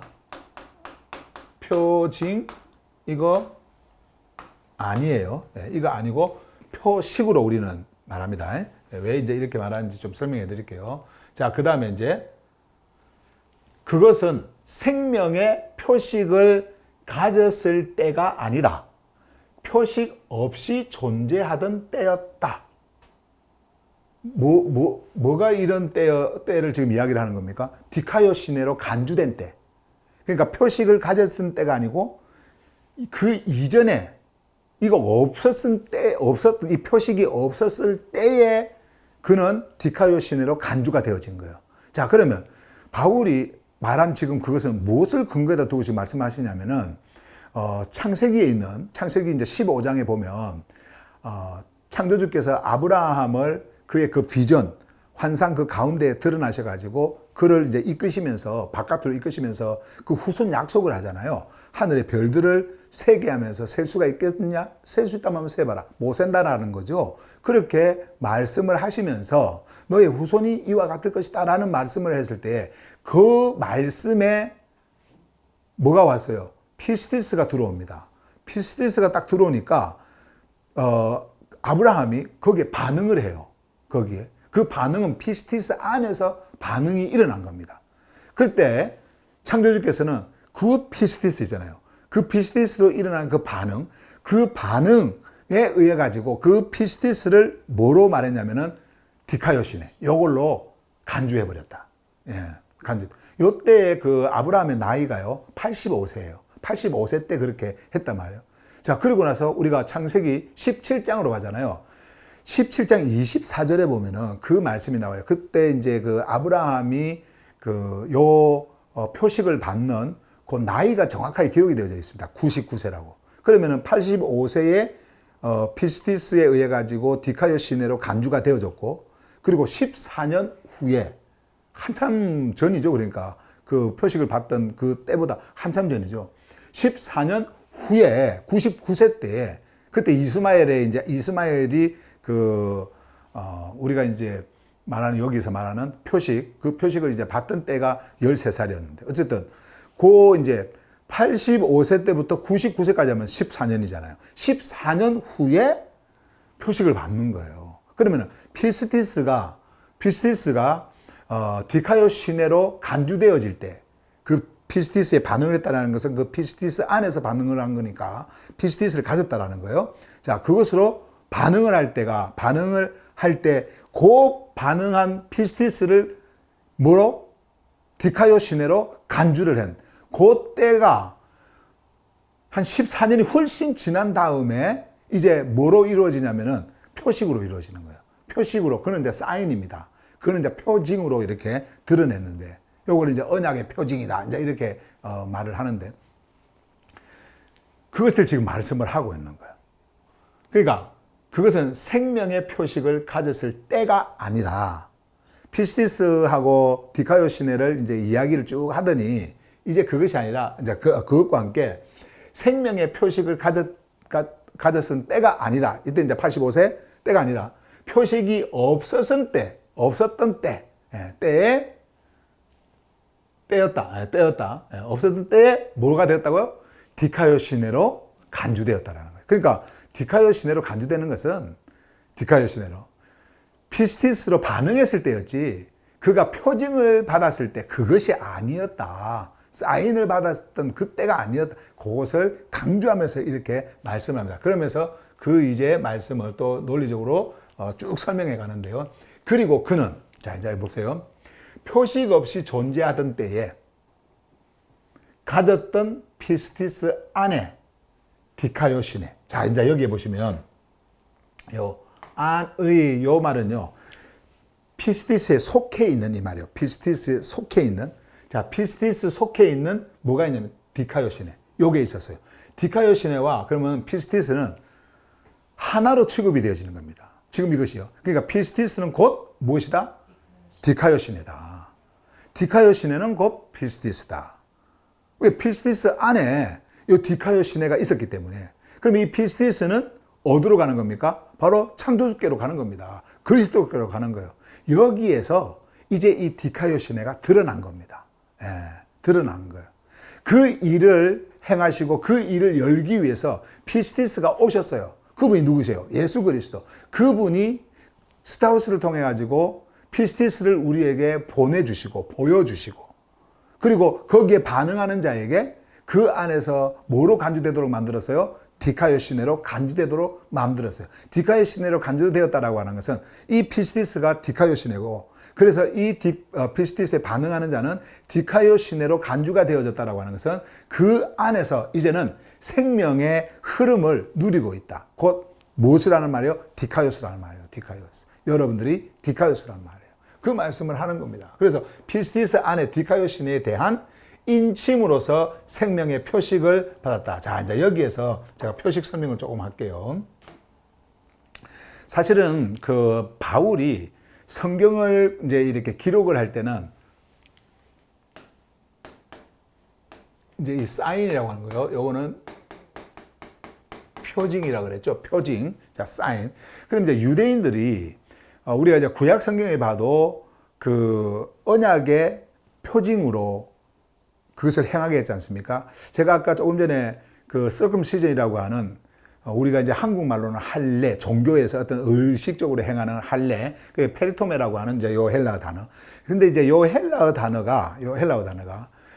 표징 이거 아니에요. 이거 아니고 표식으로 우리는 말합니다. 왜 이제 이렇게 말하는지 좀 설명해 드릴게요. 자, 그 다음에 이제 그것은 생명의 표식을 가졌을 때가 아니라 표식 없이 존재하던 때였다. 뭐가 이런 때를 지금 이야기를 하는 겁니까? 디카요 시내로 간주된 때. 그러니까 표식을 가졌을 때가 아니고 그 이전에 이거 이 표식이 없었을 때에 그는 디카요 시내로 간주가 되어진 거예요. 자, 그러면 바울이 말한 지금 그것은 무엇을 근거에다 두고 지금 말씀하시냐면은 창세기에 있는 창세기 이제 15장에 보면 창조주께서 아브라함을 그의 그 비전, 환상 그 가운데에 드러나셔가지고 그를 이제 이끄시면서 바깥으로 이끄시면서 그 후손 약속을 하잖아요. 하늘의 별들을 세게 하면서 셀 수가 있겠느냐? 셀 수 있다면 세봐라. 못 센다라는 거죠. 그렇게 말씀을 하시면서 너의 후손이 이와 같을 것이다 라는 말씀을 했을 때 그 말씀에 뭐가 왔어요? 피스티스가 들어옵니다. 피스티스가 딱 들어오니까 아브라함이 거기에 반응을 해요. 거기에. 그 반응은 피스티스 안에서 반응이 일어난 겁니다. 그때 창조주께서는 그 피스티스잖아요. 그 피스티스로 일어난 그 반응에 의해 가지고 그 피스티스를 뭐로 말했냐면은 디카요시네. 이걸로 간주해 버렸다. 예, 간주. 요때 그 아브라함의 나이가요 85세예요. 85세 때 그렇게 했단 말이에요. 자, 그리고 나서 우리가 창세기 17장으로 가잖아요. 17장 24절에 보면은 그 말씀이 나와요. 그때 이제 그 아브라함이 표식을 받는 그 나이가 정확하게 기록이 되어져 있습니다. 99세라고. 그러면은 85세에 피스티스에 의해 가지고 디카요 시내로 간주가 되어졌고, 그리고 14년 후에 한참 전이죠. 그러니까 그 표식을 받던 그 때보다 한참 전이죠. 14년 후에 99세 때에 그때 이스마엘이 우리가 이제 말하는, 여기서 말하는 표식, 그 표식을 이제 받던 때가 13살이었는데, 어쨌든 이제 85세 때부터 99세까지 하면 14년이잖아요. 14년 후에 표식을 받는 거예요. 그러면은 피스티스가 디카요 시내로 간주되어질 때, 그 피스티스에 반응을 했다는 것은 그 피스티스 안에서 반응을 한 거니까 피스티스를 가졌다라는 거예요. 자, 그것으로 반응을 할 때, 그 반응한 피스티스를 뭐로? 디카요 시내로 간주를 한, 그 때가 한 14년이 훨씬 지난 다음에 이제 뭐로 이루어지냐면은 표식으로 이루어지는 거예요. 표식으로. 그는 이제 사인입니다. 그는 이제 표징으로 이렇게 드러냈는데, 요걸 이제 언약의 표징이다, 이제 이렇게 말을 하는데, 그것을 지금 말씀을 하고 있는 거예요. 그러니까 그것은 생명의 표식을 가졌을 때가 아니라, 피스티스하고 디카요 시내를 이제 이야기를 쭉 하더니, 이제 그것이 아니라, 이제 그것과 함께 생명의 표식을 가졌은 때가 아니라, 이때 이제 85세 때가 아니라, 표식이 없었던 때였다. 없었던 때에 뭐가 되었다고요? 디카요 시내로 간주되었다라는 거예요. 그러니까 디카요 시내로 간주되는 것은 디카요 시내로 피스티스로 반응했을 때였지, 그가 표징을 받았을 때 그것이 아니었다. 사인을 받았던 그때가 아니었다. 그것을 강조하면서 이렇게 말씀합니다. 그러면서 그 이제 말씀을 또 논리적으로 쭉 설명해 가는데요. 그리고 그는, 자, 이제 보세요. 표식 없이 존재하던 때에 가졌던 피스티스 안에 디카요 시내. 자, 이제 여기에 보시면 요 말은요, 피스티스에 속해 있는 이 말이에요. 피스티스에 속해 있는. 자, 피스티스 속해 있는 뭐가 있냐면 디카요 시내. 요게 있었어요. 디카요 시내와 그러면 피스티스는 하나로 취급이 되어지는 겁니다. 지금 이것이요. 그러니까 피스티스는 곧 무엇이다? 디카요 시내다. 디카요 시내는 곧 피스티스다. 왜? 피스티스 안에 이 디카요 시내가 있었기 때문에. 그럼 이 피스티스는 어디로 가는 겁니까? 바로 창조주께로 가는 겁니다. 그리스도께로 가는 거예요. 여기에서 이제 이 디카요 시내가 드러난 겁니다. 드러난 거예요. 그 일을 행하시고 그 일을 열기 위해서 피스티스가 오셨어요. 그분이 누구세요? 예수 그리스도. 그분이 스타우스를 통해 가지고 피스티스를 우리에게 보내주시고 보여주시고, 그리고 거기에 반응하는 자에게 그 안에서 뭐로 간주되도록 만들었어요? 디카요 시내로 간주되도록 만들었어요. 디카요 시내로 간주되었다라고 하는 것은 이 피스티스가 디카요 시내고, 그래서 이 피스티스에 반응하는 자는 디카요 시내로 간주가 되어졌다라고 하는 것은 그 안에서 이제는 생명의 흐름을 누리고 있다. 곧 무엇을 하는 말이에요? 디카요스라는 말이에요. 디카요스. 여러분들이 디카요스라는 말이에요. 그 말씀을 하는 겁니다. 그래서 피스티스 안에 디카요 시내에 대한 인침으로서 생명의 표식을 받았다. 자, 이제 여기에서 제가 표식 설명을 조금 할게요. 사실은 그 바울이 성경을 이제 이렇게 기록을 할 때는 이제 이 사인이라고 하는 거예요. 요거는 표징이라고 그랬죠. 표징. 자, 사인. 그럼 이제 유대인들이 우리가 이제 구약 성경에 봐도 그 언약의 표징으로 그것을 행하게 했지 않습니까? 제가 아까 조금 전에 그 circumcision이라고 하는 우리가 이제 한국말로는 할례, 종교에서 어떤 의식적으로 행하는 할례, 그게 페리토메라고 하는 이제 요 헬라어 단어. 근데 이제 요 헬라어 단어가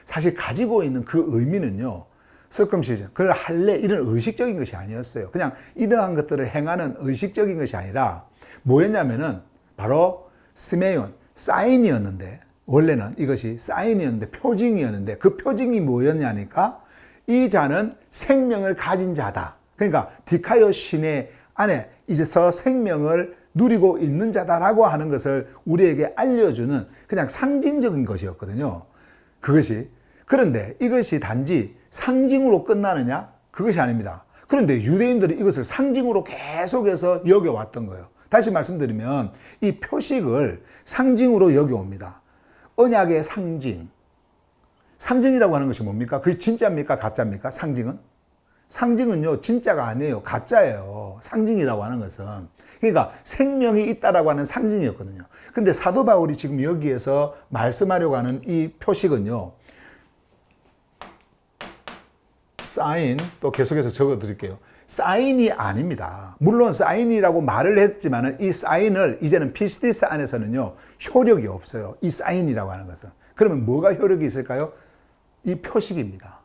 사실 가지고 있는 그 의미는요, circumcision, 그 할례, 이런 의식적인 것이 아니었어요. 그냥 이러한 것들을 행하는 의식적인 것이 아니라 뭐였냐면은 바로 스메온, 사인이었는데, 원래는 이것이 사인이었는데, 표징이었는데, 그 표징이 뭐였냐니까 이 자는 생명을 가진 자다. 그러니까 디카요 시내 안에 이제서 생명을 누리고 있는 자다라고 하는 것을 우리에게 알려주는 그냥 상징적인 것이었거든요. 그것이. 그런데 이것이 단지 상징으로 끝나느냐? 그것이 아닙니다. 그런데 유대인들이 이것을 상징으로 계속해서 여겨왔던 거예요. 다시 말씀드리면 이 표식을 상징으로 여겨옵니다. 언약의 상징. 상징이라고 하는 것이 뭡니까? 그게 진짜입니까? 가짜입니까? 상징은? 상징은요, 진짜가 아니에요. 가짜예요. 상징이라고 하는 것은. 그러니까 생명이 있다라고 하는 상징이었거든요. 근데 사도 바울이 지금 여기에서 말씀하려고 하는 이 표식은요, 사인, 또 계속해서 적어 드릴게요. 사인이 아닙니다. 물론 사인이라고 말을 했지만 이 사인을 이제는 피시디스 안에서는요, 효력이 없어요. 이 사인이라고 하는 것은. 그러면 뭐가 효력이 있을까요? 이 표식입니다.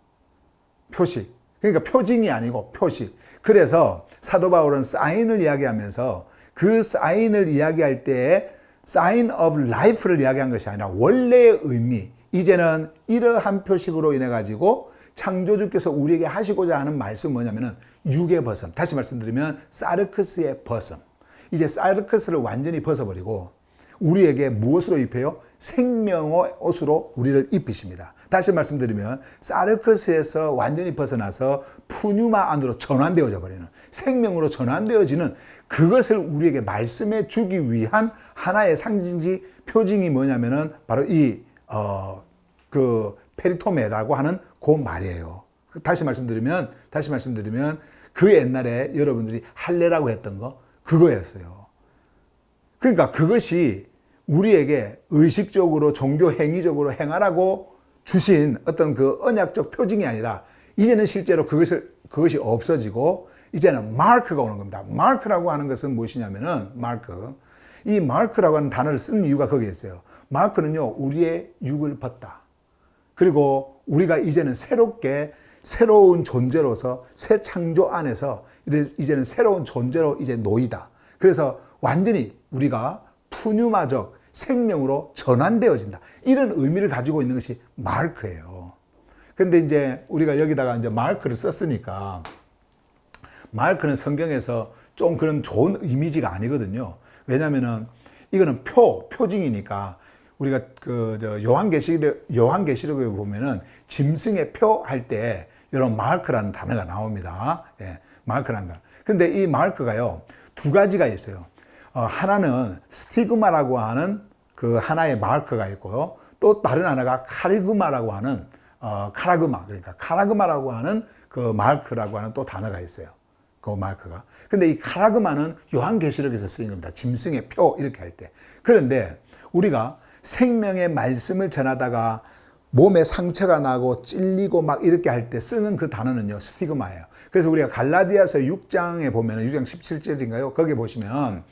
표식. 그러니까 표징이 아니고 표식. 그래서 사도 바울은 사인을 이야기하면서 그 사인을 이야기할 때 sign of life를 이야기한 것이 아니라 원래의 의미, 이제는 이러한 표식으로 인해 가지고 창조주께서 우리에게 하시고자 하는 말씀은 뭐냐면은 육의 벗음. 다시 말씀드리면 사르크스의 벗음. 이제 사르크스를 완전히 벗어버리고 우리에게 무엇으로 입혀요? 생명의 옷으로 우리를 입히십니다. 다시 말씀드리면 사르크스에서 완전히 벗어나서 푸뉴마 안으로 전환되어져 버리는, 생명으로 전환되어지는 그것을 우리에게 말씀해 주기 위한 하나의 상징지 표징이 뭐냐면은 바로 그 페리토메라고 하는 그 말이에요. 다시 말씀드리면 그 옛날에 여러분들이 할례라고 했던 거 그거였어요. 그러니까 그것이 우리에게 의식적으로 종교 행위적으로 행하라고 주신 어떤 그 언약적 표징이 아니라 이제는 실제로 그것이 없어지고 이제는 마크가 오는 겁니다. 마크라고 하는 것은 무엇이냐면은 이 마크라고 하는 단어를 쓴 이유가 거기에 있어요. 마크는요, 우리의 육을 벗다. 그리고 우리가 이제는 새로운 존재로서 새 창조 안에서 이제는 새로운 존재로 이제 놓이다. 그래서 완전히 우리가 푸뉴마적 생명으로 전환되어진다. 이런 의미를 가지고 있는 것이 마크예요. 근데 이제 우리가 여기다가 이제 마크를 썼으니까 마크는 성경에서 좀 그런 좋은 이미지가 아니거든요. 왜냐면은 이거는 표징이니까 우리가 요한계시록에 보면은 짐승의 표 할 때 이런 마크라는 단어가 나옵니다. 예, 마크라는 거. 근데 이 마크가요, 두 가지가 있어요. 하나는 스티그마라고 하는 그 하나의 마크가 있고요. 또 다른 하나가 카리그마라고 하는 그러니까 카라그마라고 하는 그 마크라고 하는 또 단어가 있어요. 그 마크가. 근데 이 카라그마는 요한계시록에서 쓰인 겁니다. 짐승의 표 이렇게 할 때. 그런데 우리가 생명의 말씀을 전하다가 몸에 상처가 나고 찔리고 막 이렇게 할 때 쓰는 그 단어는요, 스티그마예요. 그래서 우리가 갈라디아서 6장에 보면 6장 17절인가요? 거기 보시면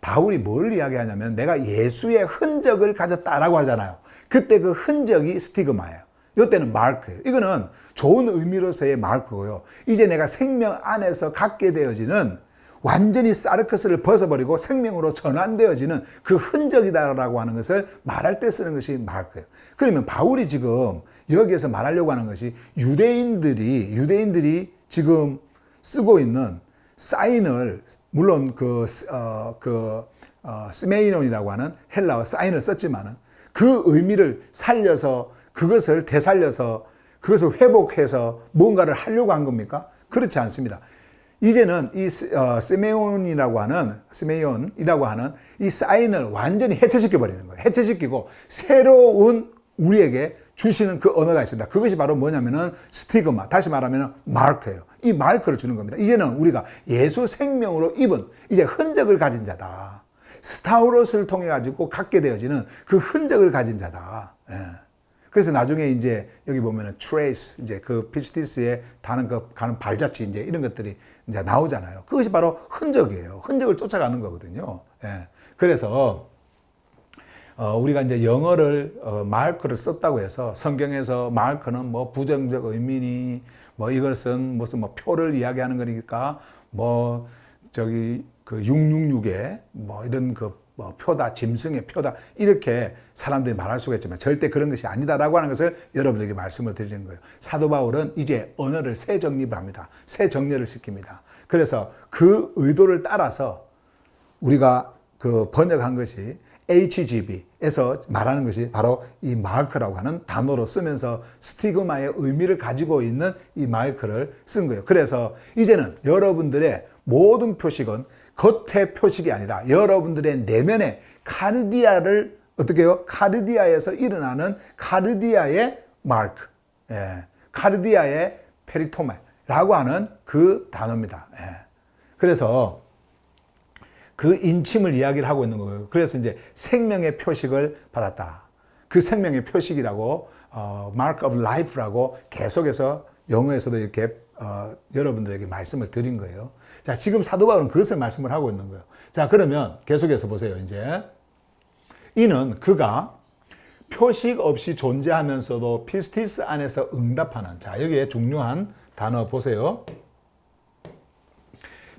바울이 뭘 이야기하냐면 내가 예수의 흔적을 가졌다라고 하잖아요. 그때 그 흔적이 스티그마예요. 이때는 마크예요. 이거는 좋은 의미로서의 마크고요. 이제 내가 생명 안에서 갖게 되어지는 완전히 사르크스를 벗어버리고 생명으로 전환되어지는 그 흔적이다라고 하는 것을 말할 때 쓰는 것이 마크예요. 그러면 바울이 지금 여기에서 말하려고 하는 것이 유대인들이 지금 쓰고 있는 사인을, 물론 스메이논이라고 하는 헬라어 사인을 썼지만은 그 의미를 살려서 그것을 되살려서 그것을 회복해서 뭔가를 하려고 한 겁니까? 그렇지 않습니다. 이제는 이 스메온이라고 하는 이 사인을 완전히 해체시켜 버리는 거예요. 해체시키고 새로운 우리에게 주시는 그 언어가 있습니다. 그것이 바로 뭐냐면은 스티그마, 다시 말하면 마크예요. 이 마크를 주는 겁니다. 이제는 우리가 예수 생명으로 입은 이제 흔적을 가진 자다. 스타우로스를 통해 가지고 갖게 되어지는 그 흔적을 가진 자다. 예. 그래서 나중에 이제 여기 보면은 trace, 이제 그 피시디스에 가는 발자취 이제 이런 것들이 이제 나오잖아요. 그것이 바로 흔적이에요. 흔적을 쫓아가는 거거든요. 예. 그래서 우리가 이제 영어를 마크를 썼다고 해서 성경에서 마크는 뭐 부정적 의미니 뭐 이것은 무슨 뭐 표를 이야기하는 거니까 뭐 저기 그 666에 뭐 이런 뭐 표다, 짐승의 표다, 이렇게 사람들이 말할 수가 있지만 절대 그런 것이 아니다라고 하는 것을 여러분들에게 말씀을 드리는 거예요. 사도 바울은 이제 언어를 새 정립을 합니다. 새 정렬을 시킵니다. 그래서 그 의도를 따라서 우리가 그 번역한 것이 HGB에서 말하는 것이 바로 이 마크라고 하는 단어로 쓰면서 스티그마의 의미를 가지고 있는 이 마크를 쓴 거예요. 그래서 이제는 여러분들의 모든 표식은 겉의 표식이 아니라 여러분들의 내면의 카르디아를 어떻게 해요? 카르디아에서 일어나는 카르디아의 마크, 카르디아의 페리토메라고 하는 그 단어입니다. 그래서 그 인침을 이야기를 하고 있는 거예요. 그래서 이제 생명의 표식을 받았다. 그 생명의 표식이라고 Mark of Life라고 계속해서 영어에서도 이렇게 여러분들에게 말씀을 드린 거예요. 자, 지금 사도 바울은 그것을 말씀을 하고 있는 거예요. 자, 그러면 계속해서 보세요. 이제 이는 그가 표식 없이 존재하면서도 피스티스 안에서 응답하는, 자, 여기에 중요한 단어 보세요.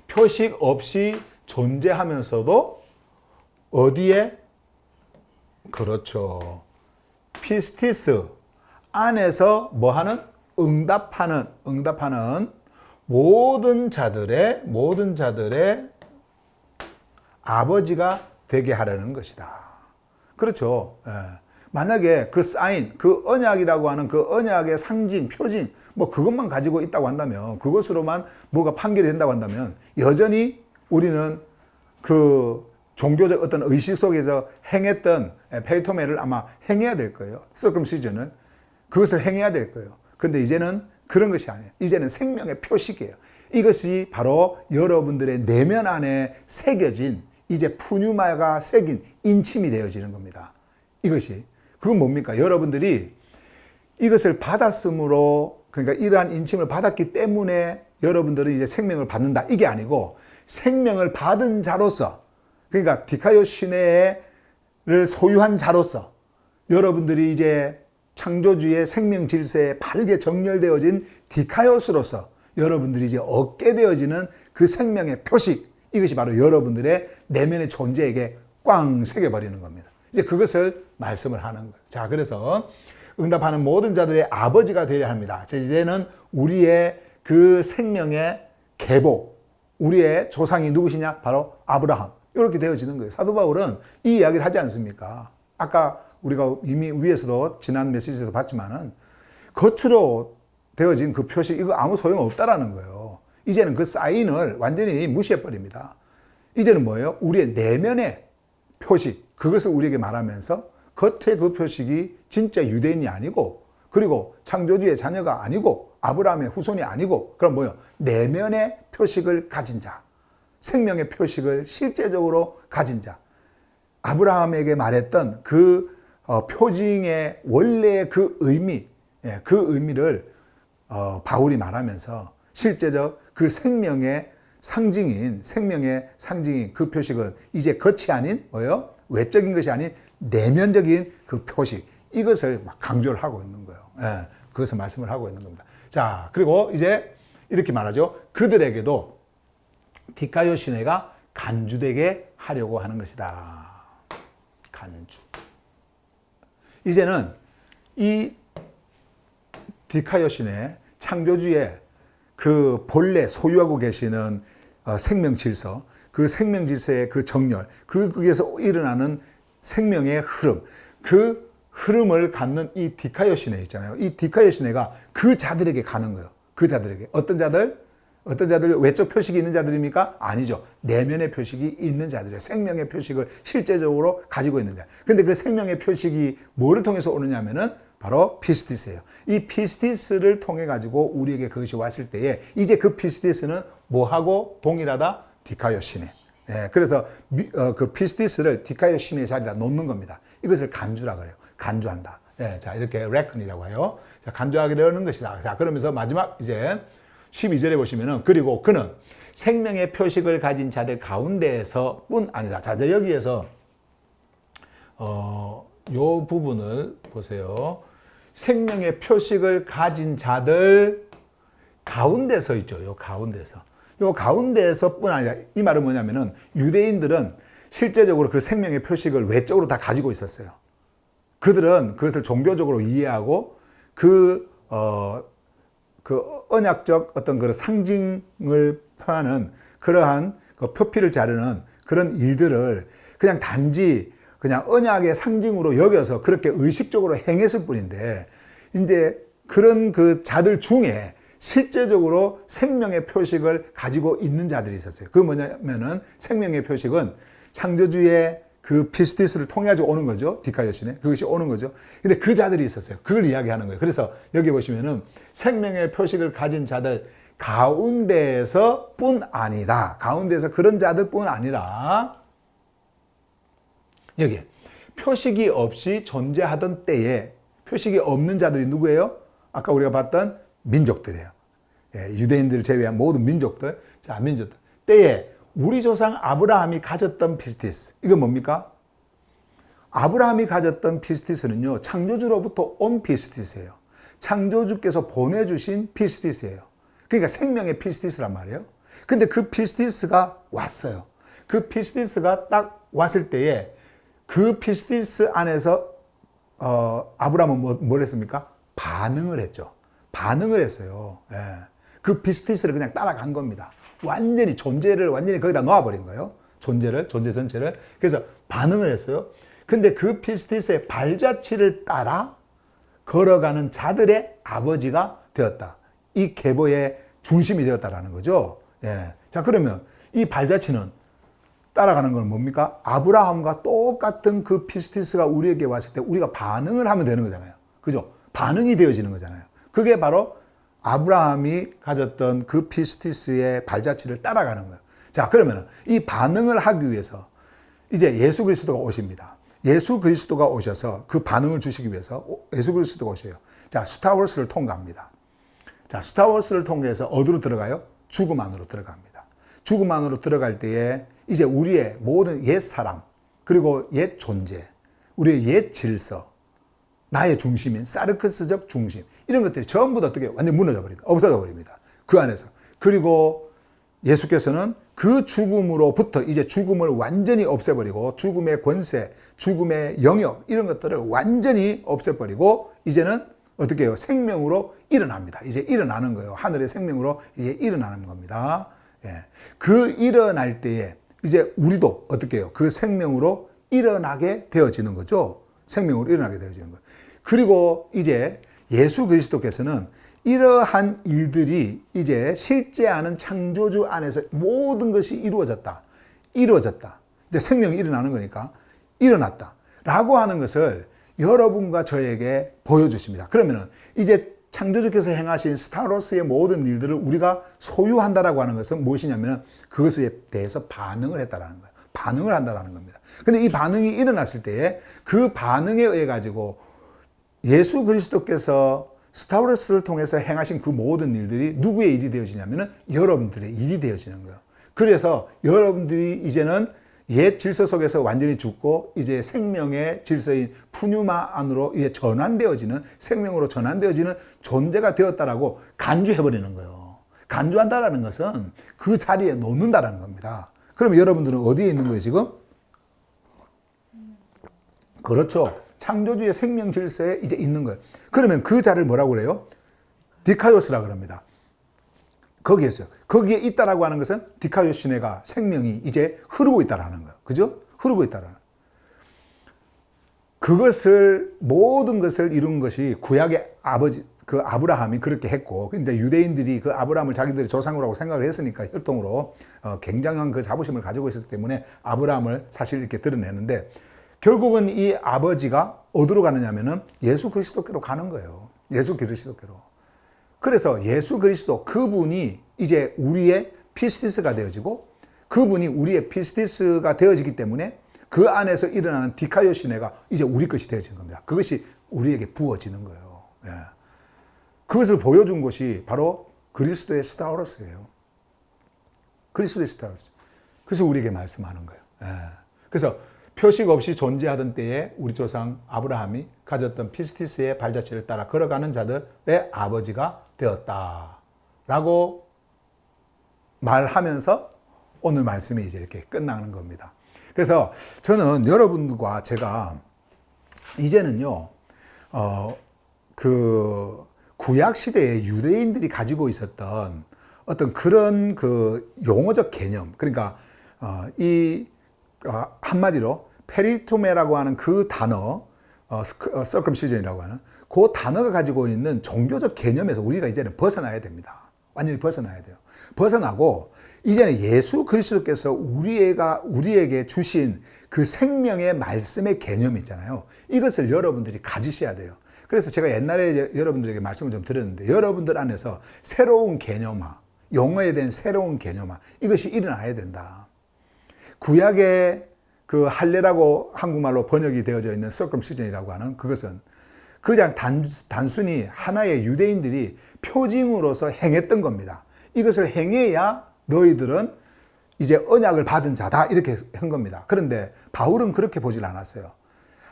표식 없이 존재하면서도 어디에? 그렇죠. 피스티스 안에서 뭐하는? 응답하는 모든 자들의 아버지가 되게 하려는 것이다. 그렇죠. 만약에 그 사인, 그 언약이라고 하는 그 언약의 상징, 표징, 뭐 그것만 가지고 있다고 한다면, 그것으로만 뭐가 판결이 된다고 한다면, 여전히 우리는 그 종교적 어떤 의식 속에서 행했던 페리토메를 아마 행해야 될 거예요. 서컴시전을. 그것을 행해야 될 거예요. 근데 이제는 그런 것이 아니에요. 이제는 생명의 표식이에요. 이것이 바로 여러분들의 내면 안에 새겨진, 이제 푸뉴마가 새긴 인침이 되어지는 겁니다. 이것이. 그건 뭡니까? 여러분들이 이것을 받았으므로, 그러니까 이러한 인침을 받았기 때문에 여러분들은 이제 생명을 받는다. 이게 아니고 생명을 받은 자로서, 그러니까 디카요 시내를 소유한 자로서 여러분들이 이제 창조주의 생명 질서에 바르게 정렬되어진 디카요스로서 여러분들이 이제 얻게 되어지는 그 생명의 표식, 이것이 바로 여러분들의 내면의 존재에게 꽝 새겨버리는 겁니다. 이제 그것을 말씀을 하는 거예요. 자, 그래서 응답하는 모든 자들의 아버지가 되려 합니다. 자, 이제는 우리의 그 생명의 계보, 우리의 조상이 누구시냐? 바로 아브라함. 이렇게 되어지는 거예요. 사도 바울은 이 이야기를 하지 않습니까? 아까 우리가 이미 위에서도 지난 메시지에서 봤지만은 겉으로 되어진 그 표식, 이거 아무 소용 없다라는 거예요. 이제는 그 사인을 완전히 무시해버립니다. 이제는 뭐예요? 우리의 내면의 표식, 그것을 우리에게 말하면서 겉의 그 표식이 진짜 유대인이 아니고, 그리고 창조주의 자녀가 아니고, 아브라함의 후손이 아니고, 그럼 뭐예요? 내면의 표식을 가진 자, 생명의 표식을 실제적으로 가진 자, 아브라함에게 말했던 그 표징의 원래의 그 의미, 그 의미를 바울이 말하면서 실제적 그 생명의 상징인 그 표식은 이제 겉이 아닌 뭐예요? 외적인 것이 아닌 내면적인 그 표식, 이것을 막 강조를 하고 있는 거예요. 그것을 말씀을 하고 있는 겁니다. 자, 그리고 이제 이렇게 말하죠. 그들에게도 디카요 시내가 간주되게 하려고 하는 것이다. 간주. 이제는 이 디카요 시내, 창조주의 그 본래 소유하고 계시는 생명 질서, 그 생명 질서의 그 정렬, 거기에서 일어나는 생명의 흐름, 그 흐름을 갖는 이 디카요 시내 있잖아요. 이 디카요 시내가 그 자들에게 가는 거예요. 그 자들에게. 어떤 자들? 외적 표식이 있는 자들입니까? 아니죠. 내면의 표식이 있는 자들이에요. 생명의 표식을 실제적으로 가지고 있는 자. 근데 그 생명의 표식이 뭐를 통해서 오느냐면은 바로 피스티스예요. 이 피스티스를 통해 가지고 우리에게 그것이 왔을 때에 이제 그 피스티스는 뭐하고 동일하다? 디카요 시내. 그래서 그 피스티스를 디카요 시내의 자리에다 놓는 겁니다. 이것을 간주라 그래요. 간주한다. 자, 이렇게 레컨이라고 해요. 자, 간주하게 되는 것이다. 자, 그러면서 마지막 이제 12절에 보시면은, 그리고 그는 생명의 표식을 가진 자들 가운데에서 뿐 아니라, 자, 여기에서 요 부분을 보세요. 생명의 표식을 가진 자들 가운데서 있죠. 요 가운데서 뿐 아니라, 이 말은 뭐냐면은 유대인들은 실제적으로 그 생명의 표식을 외적으로 다 가지고 있었어요. 그들은 그것을 종교적으로 이해하고 그 언약적 어떤 그 상징을 표하는 그러한 그 표피를 자르는 그런 일들을 그냥 단지 그냥 언약의 상징으로 여겨서 그렇게 의식적으로 행했을 뿐인데, 이제 그런 그 자들 중에 실제적으로 생명의 표식을 가지고 있는 자들이 있었어요. 그게 뭐냐면은 생명의 표식은 창조주의 그 피스티스를 통해 가지고 오는 거죠. 디카요신에. 그것이 오는 거죠. 근데 그 자들이 있었어요. 그걸 이야기하는 거예요. 그래서 여기 보시면은 생명의 표식을 가진 자들 가운데에서 그런 자들 뿐 아니라, 여기 표식이 없이 존재하던 때에 표식이 없는 자들이 누구예요? 아까 우리가 봤던 민족들이에요. 유대인들을 제외한 모든 민족들. 자, 민족들. 때에 우리 조상 아브라함이 가졌던 피스티스. 이건 뭡니까? 아브라함이 가졌던 피스티스는요, 창조주로부터 온 피스티스예요. 창조주께서 보내주신 피스티스예요. 그러니까 생명의 피스티스란 말이에요. 근데 그 피스티스가 왔어요. 그 피스티스가 딱 왔을 때에 그 피스티스 안에서 아브라함은 뭘 했습니까? 반응을 했죠. 반응을 했어요. 예. 그 피스티스를 그냥 따라간 겁니다. 완전히 존재를 완전히 거기다 놓아버린 거예요. 존재 전체를. 그래서 반응을 했어요. 근데 그 피스티스의 발자취를 따라 걸어가는 자들의 아버지가 되었다. 이 계보의 중심이 되었다라는 거죠. 예. 자, 그러면 이 발자취는 따라가는 건 뭡니까? 아브라함과 똑같은 그 피스티스가 우리에게 왔을 때 우리가 반응을 하면 되는 거잖아요. 그죠? 반응이 되어지는 거잖아요. 그게 바로 아브라함이 가졌던 그 피스티스의 발자취를 따라가는 거예요. 자, 그러면 이 반응을 하기 위해서 이제 예수 그리스도가 오십니다. 예수 그리스도가 오셔서 그 반응을 주시기 위해서 예수 그리스도가 오셔요. 자, 스타워스를 통과합니다. 자, 스타워스를 통해서 어디로 들어가요? 죽음 안으로 들어갑니다. 죽음 안으로 들어갈 때에 이제 우리의 모든 옛 사람, 그리고 옛 존재, 우리의 옛 질서, 나의 중심인 사르크스적 중심, 이런 것들이 전부 다 어떻게 완전 무너져 버립니다. 없어져 버립니다. 그 안에서. 그리고 예수께서는 그 죽음으로부터 이제 죽음을 완전히 없애버리고 죽음의 권세, 죽음의 영역, 이런 것들을 완전히 없애버리고 이제는 어떻게 해요? 생명으로 일어납니다. 이제 일어나는 거예요. 하늘의 생명으로 이제 일어나는 겁니다. 예. 그 일어날 때에 이제 우리도 어떻게 해요? 그 생명으로 일어나게 되어지는 거죠. 생명으로 일어나게 되어지는 거예요. 그리고 이제 예수 그리스도께서는 이러한 일들이 이제 실제하는 창조주 안에서 모든 것이 이루어졌다. 이제 생명이 일어나는 거니까 일어났다. 라고 하는 것을 여러분과 저에게 보여주십니다. 그러면은 이제 창조주께서 행하신 스타로스의 모든 일들을 우리가 소유한다라고 하는 것은 무엇이냐면 그것에 대해서 반응을 했다라는 거예요. 반응을 한다라는 겁니다. 근데 이 반응이 일어났을 때에 그 반응에 의해 가지고 예수 그리스도께서 스타로스를 통해서 행하신 그 모든 일들이 누구의 일이 되어지냐면은 여러분들의 일이 되어지는 거예요. 그래서 여러분들이 이제는 옛 질서 속에서 완전히 죽고 이제 생명의 질서인 푸뉴마 안으로 이제 전환되어지는, 생명으로 전환되어지는 존재가 되었다라고 간주해버리는 거예요. 간주한다라는 것은 그 자리에 놓는다라는 겁니다. 그럼 여러분들은 어디에 있는 거예요, 지금? 그렇죠. 창조주의 생명 질서에 이제 있는 거예요. 그러면 그 자를 뭐라고 그래요? 디카요스라 그럽니다. 거기에 있어요. 거기에 있다라고 하는 것은 디카요시네가 생명이 이제 흐르고 있다라는 거예요. 그죠? 흐르고 있다라는. 그것을, 모든 것을 이룬 것이 구약의 아버지, 그 아브라함이 그렇게 했고, 근데 유대인들이 그 아브라함을 자기들의 조상으로 생각을 했으니까 혈통으로 굉장한 그 자부심을 가지고 있었기 때문에 아브라함을 사실 이렇게 드러내는데, 결국은 이 아버지가 어디로 가느냐면은 예수 그리스도께로 가는 거예요. 예수 그리스도께로. 그래서 예수 그리스도, 그분이 이제 우리의 피스티스가 되어지고 그분이 우리의 피스티스가 되어지기 때문에 그 안에서 일어나는 디카요시네가 이제 우리 것이 되어지는 겁니다. 그것이 우리에게 부어지는 거예요. 예. 그것을 보여준 것이 바로 그리스도의 스타우로스예요. 그리스도의 스타우로스. 그래서 우리에게 말씀하는 거예요. 예. 그래서 표식 없이 존재하던 때에 우리 조상 아브라함이 가졌던 피스티스의 발자취를 따라 걸어가는 자들의 아버지가 되었다라고 말하면서 오늘 말씀이 이제 이렇게 끝나는 겁니다. 그래서 저는 여러분과 제가 이제는요, 그 구약 시대에 유대인들이 가지고 있었던 어떤 그런 그 용어적 개념, 그러니까 한마디로 페리토메라고 하는 그 단어, circumcision이라고 하는 그 단어가 가지고 있는 종교적 개념에서 우리가 이제는 벗어나야 됩니다. 완전히 벗어나야 돼요. 벗어나고 이제는 예수 그리스도께서 우리에게 주신 그 생명의 말씀의 개념 있잖아요. 이것을 여러분들이 가지셔야 돼요. 그래서 제가 옛날에 여러분들에게 말씀을 좀 드렸는데, 여러분들 안에서 새로운 개념화, 용어에 대한 새로운 개념화, 이것이 일어나야 된다. 구약의 그 할례라고 한국말로 번역이 되어져 있는 circumcision이라고 하는 그것은 그냥 단순히 하나의 유대인들이 표징으로서 행했던 겁니다. 이것을 행해야 너희들은 이제 언약을 받은 자다, 이렇게 한 겁니다. 그런데 바울은 그렇게 보질 않았어요.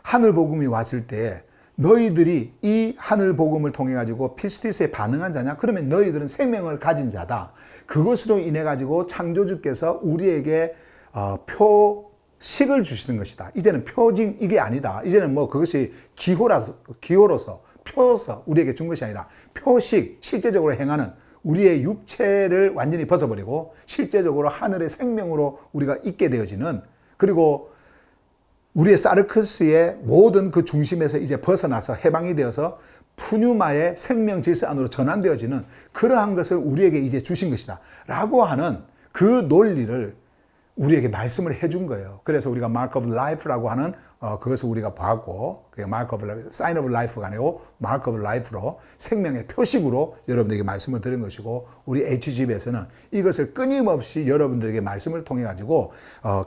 하늘 복음이 왔을 때 너희들이 이 하늘 복음을 통해 가지고 피스티스에 반응한 자냐? 그러면 너희들은 생명을 가진 자다. 그것으로 인해 가지고 창조주께서 우리에게 표식을 주시는 것이다. 이제는 표징 이게 아니다. 이제는 뭐 그것이 기호로서 표서 우리에게 준 것이 아니라 표식, 실제적으로 행하는 우리의 육체를 완전히 벗어버리고 실제적으로 하늘의 생명으로 우리가 있게 되어지는, 그리고 우리의 사르크스의 모든 그 중심에서 이제 벗어나서 해방이 되어서 푸뉴마의 생명 질서 안으로 전환되어지는 그러한 것을 우리에게 이제 주신 것이다 라고 하는 그 논리를 우리에게 말씀을 해준 거예요. 그래서 우리가 Mark of Life라고 하는 그것을 우리가 봤고, 그게 Mark of Life, Sign of Life가 아니고 Mark of Life로 생명의 표식으로 여러분들에게 말씀을 드린 것이고, 우리 HGB에서는 이것을 끊임없이 여러분들에게 말씀을 통해 가지고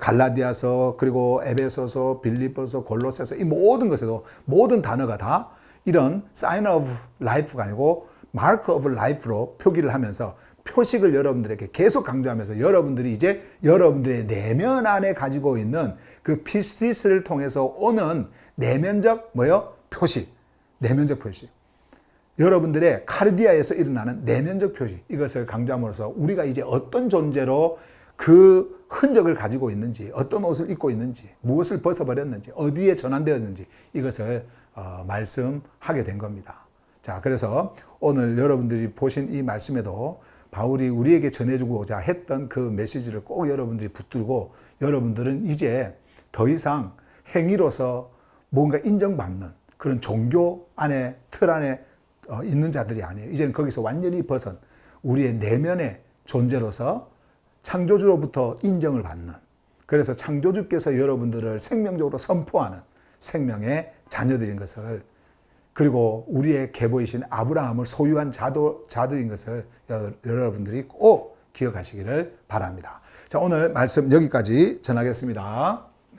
갈라디아서, 그리고 에베소서, 빌립보서, 골로새서, 이 모든 것에도 모든 단어가 다 이런 Sign of Life가 아니고 Mark of Life로 표기를 하면서 표식을 여러분들에게 계속 강조하면서 여러분들이 이제 여러분들의 내면 안에 가지고 있는 그 피스티스를 통해서 오는 내면적 표식, 내면적 표식. 여러분들의 카르디아에서 일어나는 내면적 표식, 이것을 강조함으로써 우리가 이제 어떤 존재로 그 흔적을 가지고 있는지, 어떤 옷을 입고 있는지, 무엇을 벗어버렸는지, 어디에 전환되었는지, 이것을 말씀하게 된 겁니다. 자, 그래서 오늘 여러분들이 보신 이 말씀에도 바울이 우리에게 전해주고자 했던 그 메시지를 꼭 여러분들이 붙들고, 여러분들은 이제 더 이상 행위로서 뭔가 인정받는 그런 종교 안에, 틀 안에 있는 자들이 아니에요. 이제는 거기서 완전히 벗은 우리의 내면의 존재로서 창조주로부터 인정을 받는, 그래서 창조주께서 여러분들을 생명적으로 선포하는 생명의 자녀들인 것을, 그리고 우리의 계보이신 아브라함을 소유한 자들인 것을 여러분들이 꼭 기억하시기를 바랍니다. 자, 오늘 말씀 여기까지 전하겠습니다.